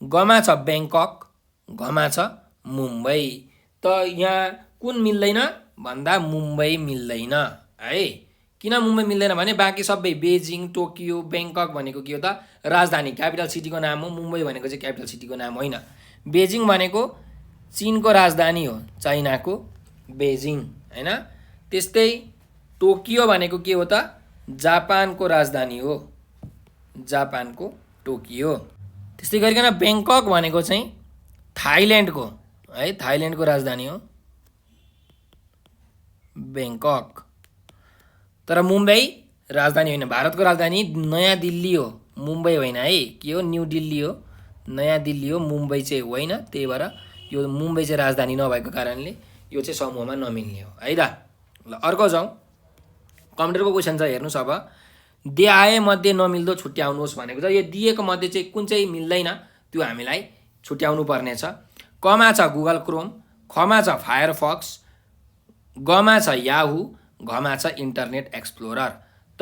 गमा छ ब्याङ्कक, घमा छ मुम्बई। त यहाँ कुन मिल्दैन भन्दा मुम्बई मिल्दैन है। किन मुम्बई मिल्दैन भने बाँकी सबै बेजिङ, टोकियो, ब्याङ्कक भनेको के हो त राजधानी, क्यापिटल सिटीको नाम हो। मुम्बई भनेको चाहिँ क्यापिटल सिटीको नाम होइन। बेजिङ भनेको चिनको राजधानी हो, चाइनाको बेजिङ होइन। त्यस्तै टोकियो भनेको के हो त जापानको राजधानी हो, जापानको टोकियो। त्यस्तै गरिकन ब्याङ्कक भनेको चाहिँ थाइल्यान्डको है, थाइल्यान्डको राजधानी हो ब्याङ्कक। तर मुम्बई राजधानी होइन, भारतको राजधानी नयाँ दिल्ली हो, मुम्बई होइन है। के हो न्यू दिल्ली हो, नयाँ दिल्ली हो, मुम्बई चाहिँ होइन। त्यही भएर यो मुम्बई चाहिँ राजधानी नभएको कारणले यो चाहिँ समूहमा नमिल्ने हो है त। ल अर्को जाउँ, कम्प्युटरको क्वेसन छ हेर्नुहोस्। अब दिए मध्ये नमिल्दो छुट्याउनुहोस् भनेको छ। यो दिएको मध्ये चाहिँ कुन चाहिँ मिल्दैन त्यो हामीलाई छुट्याउनु पर्नेछ। कमा छ गुगल क्रोम, खमा छ फायरफक्स, गमा छ याहू, घमा छ इन्टरनेट एक्सप्लोरर। त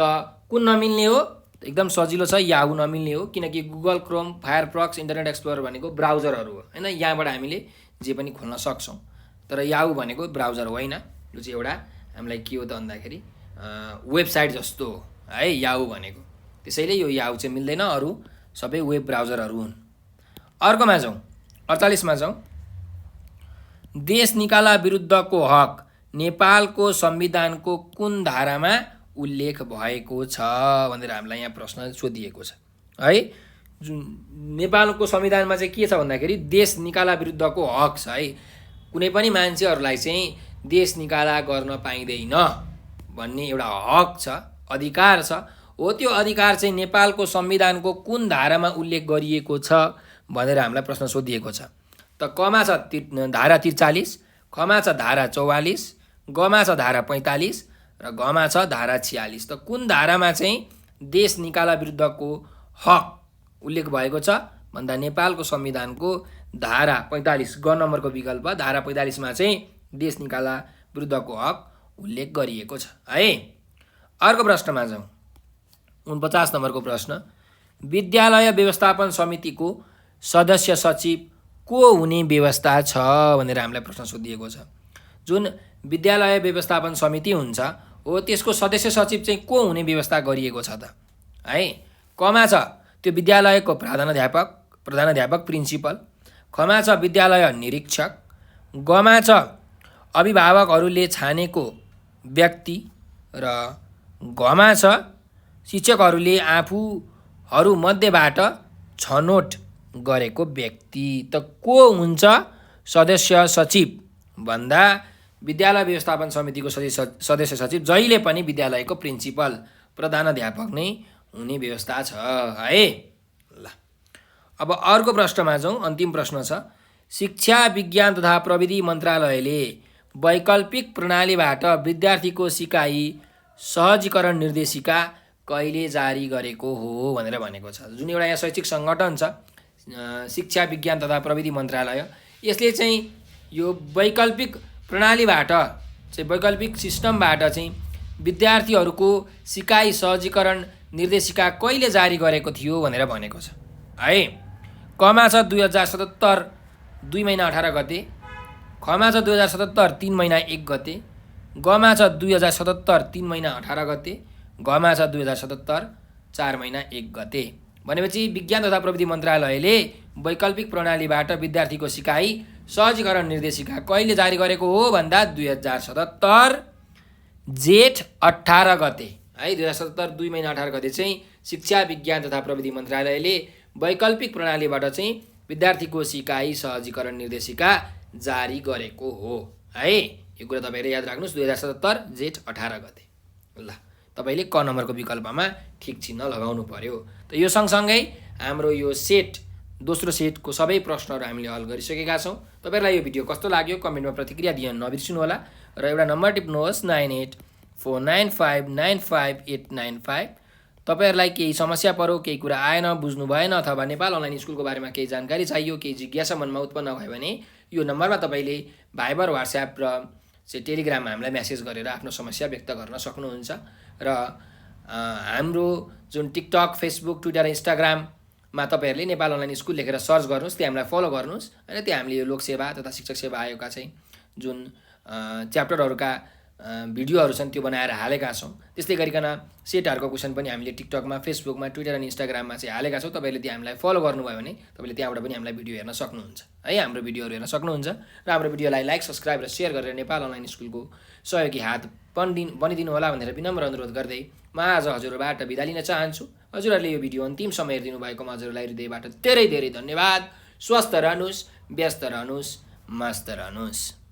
कुन नमिल्ने हो? एकदम सजिलो छ, याहू नमिल्ने हो। किनकि Google Chrome, Firefox, internet explorer भनेको ब्राउजरहरू हो होइन, यहाँबाट हामीले जे पनि खोल्न सक्छौँ। तर याहू भनेको ब्राउजर होइन, यो चाहिँ एउटा हामीलाई के हो त भन्दाखेरि वेबसाइट जस्तो हो है याहू भनेको। त्यसैले यो याहू चाहिँ मिल्दैन, अरू सबै वेब ब्राउजरहरू हुन्। अर्कोमा जाउँ, 48मा जाउँ। देश निकाला विरुद्धको हक नेपालको संविधानको कुन धारामा उल्लेख भएको छ भनेर हामीलाई यहाँ प्रश्न सोधिएको छ है। जुन नेपालको संविधानमा चाहिँ के छ भन्दाखेरि देश निकाला विरुद्धको हक छ है। कुनै पनि मान्छेहरूलाई चाहिँ देश निकाला गर्न पाइँदैन भन्ने एउटा हक छ, अधिकार छ। हो त्यो अधिकार चाहिँ नेपालको संविधानको कुन धारामा उल्लेख गरिएको छ भनेर हामीलाई प्रश्न सोधिएको छ। त कमा छ धारा 43, खमा छ धारा 44, गमा छ धारा 45 र घमा छ धारा 46। त कुन धारामा चाहिँ देश निकाला विरुद्धको हक उल्लेख भएको छ भन्दा नेपालको संविधानको धारा 45 ग नम्बरको विकल्प धारा 45मा चाहिँ देश निकाला विरुद्धको हक उल्लेख गरिएको छ है। अर्को प्रश्नमा जाउँ, 49 नम्बरको प्रश्न। विद्यालय व्यवस्थापन समितिको सदस्य सचिव को हुने व्यवस्था छ भनेर हामीलाई प्रश्न सोधिएको छ। जुन विद्यालय व्यवस्थापन समिति हुन्छ हो त्यसको सदस्य सचिव चाहिँ को हुने व्यवस्था गरिएको छ त है। कमा छ त्यो विद्यालयको प्रधानाध्यापक प्रिन्सिपल, खमा छ विद्यालय निरीक्षक, गमा छ अभिभावकहरूले छानेको व्यक्ति र घमा छ शिक्षकहरूले आफूहरूमध्येबाट छनौट गरेको व्यक्ति। त को हुन्छ सदस्य सचिव भन्दा विद्यालय व्यवस्थापन समितिको सदस्य सचिव जहिले पनि विद्यालयको प्रिन्सिपल प्रधानाध्यापक नै हुने व्यवस्था छ है। ल अब अर्को प्रश्नमा जाउँ, अन्तिम प्रश्न छ। शिक्षा विज्ञान तथा प्रविधि मन्त्रालयले वैकल्पिक प्रणालीबाट विद्यार्थीको सिकाइ सहजीकरण निर्देशिका कहिले जारी गरेको हो भनेर भनेको छ। जुन एउटा यहाँ शैक्षिक सङ्गठन छ शिक्षा विज्ञान तथा प्रविधि मन्त्रालय, यसले चाहिँ यो वैकल्पिक प्रणालीबाट चाहिँ वैकल्पिक सिस्टमबाट चाहिँ विद्यार्थीहरूको सिकाइ सहजीकरण निर्देशिका कहिले जारी गरेको थियो भनेर भनेको छ है। कमा छ 2077 2 महिना 18 गते, खमा छ 2077 3 महिना 1 गते, गमा छ 2077 3 महिना 18 गते, घमा छ 2077 4 महिना 1 गते। भनेपछि विज्ञान तथा प्रविधि मन्त्रालयले वैकल्पिक प्रणालीबाट विद्यार्थीको सिकाइ सहजीकरण निर्देशिका कहिले जारी गरेको हो भन्दा 2077 जेठ 18 गते है। 2077 2 महिना 18 गते चाहिँ शिक्षा विज्ञान तथा प्रविधि मन्त्रालयले वैकल्पिक प्रणालीबाट चाहिँ विद्यार्थीको सिकाइ सहजीकरण निर्देशिका जारी गरेको हो है। यो कुरा तपाईँले याद राख्नुहोस्, 2077 जेठ 18 गते। ल तपाईँले क नम्बरको विकल्पमा ठिक चिन्ह लगाउनु पर्यो। त यो सँगसँगै हाम्रो यो दोस्रो सेटको सबै प्रश्नहरू हामीले हल गरिसकेका छौँ। तपाईँहरूलाई यो भिडियो कस्तो लाग्यो कमेन्टमा प्रतिक्रिया दिन नबिर्सिनु होला र एउटा नम्बर टिप्नुहोस् 9849595895। तपाईँहरूलाई केही समस्या पर्यो, केही कुरा आएन, बुझ्नु भएन अथवा नेपाल अनलाइन स्कुलको बारेमा केही जानकारी चाहियो, केही जिज्ञासा मनमा उत्पन्न भयो भने यो नम्बरमा तपाईँले भाइबर, व्हाट्सएप र चाहिँ टेलिग्राममा हामीलाई म्यासेज गरेर आफ्नो समस्या व्यक्त गर्न सक्नुहुन्छ। र हाम्रो जुन टिकटक, फेसबुक, ट्विटर, इन्स्टाग्राममा तपाईँहरूले नेपाल अनलाइन स्कुल लेखेर सर्च गर्नुहोस्, त्यहाँ हामीलाई फलो गर्नुहोस्। होइन त्यहाँ हामीले यो लोकसेवा तथा शिक्षक सेवा आयोगका चाहिँ जुन च्याप्टरहरूका भिडियोहरू छन् त्यो बनाएर हालेका छौँ। त्यस्तै गरिकन सेटहरूको क्वेसन पनि हामीले टिकटकमा, फेसबुकमा, ट्विटर अनि इन्स्टाग्राममा चाहिँ हालेका छौँ। तपाईँले त्यहाँ हामीलाई फलो गर्नुभयो भने तपाईँले त्यहाँबाट पनि हामीलाई भिडियो हेर्न सक्नुहुन्छ है, हाम्रो भिडियोहरू हेर्न सक्नुहुन्छ। र हाम्रो भिडियोलाई लाइक, सब्सक्राइब र सेयर गरेर नेपाल अनलाइन स्कुलको सहयोगी हात बनिदिनु होला भनेर विनम्र अनुरोध गर्दै म आज हजुरबाट बिदा लिन चाहन्छु। हजुरहरूले यो भिडियो अन्तिमसम्म हेरिदिनु भएकोमा हजुरलाई हृदयबाट धेरै धेरै धन्यवाद। स्वस्थ रहनुहोस्, व्यस्त रहनुहोस्, मस्त रहनुहोस्।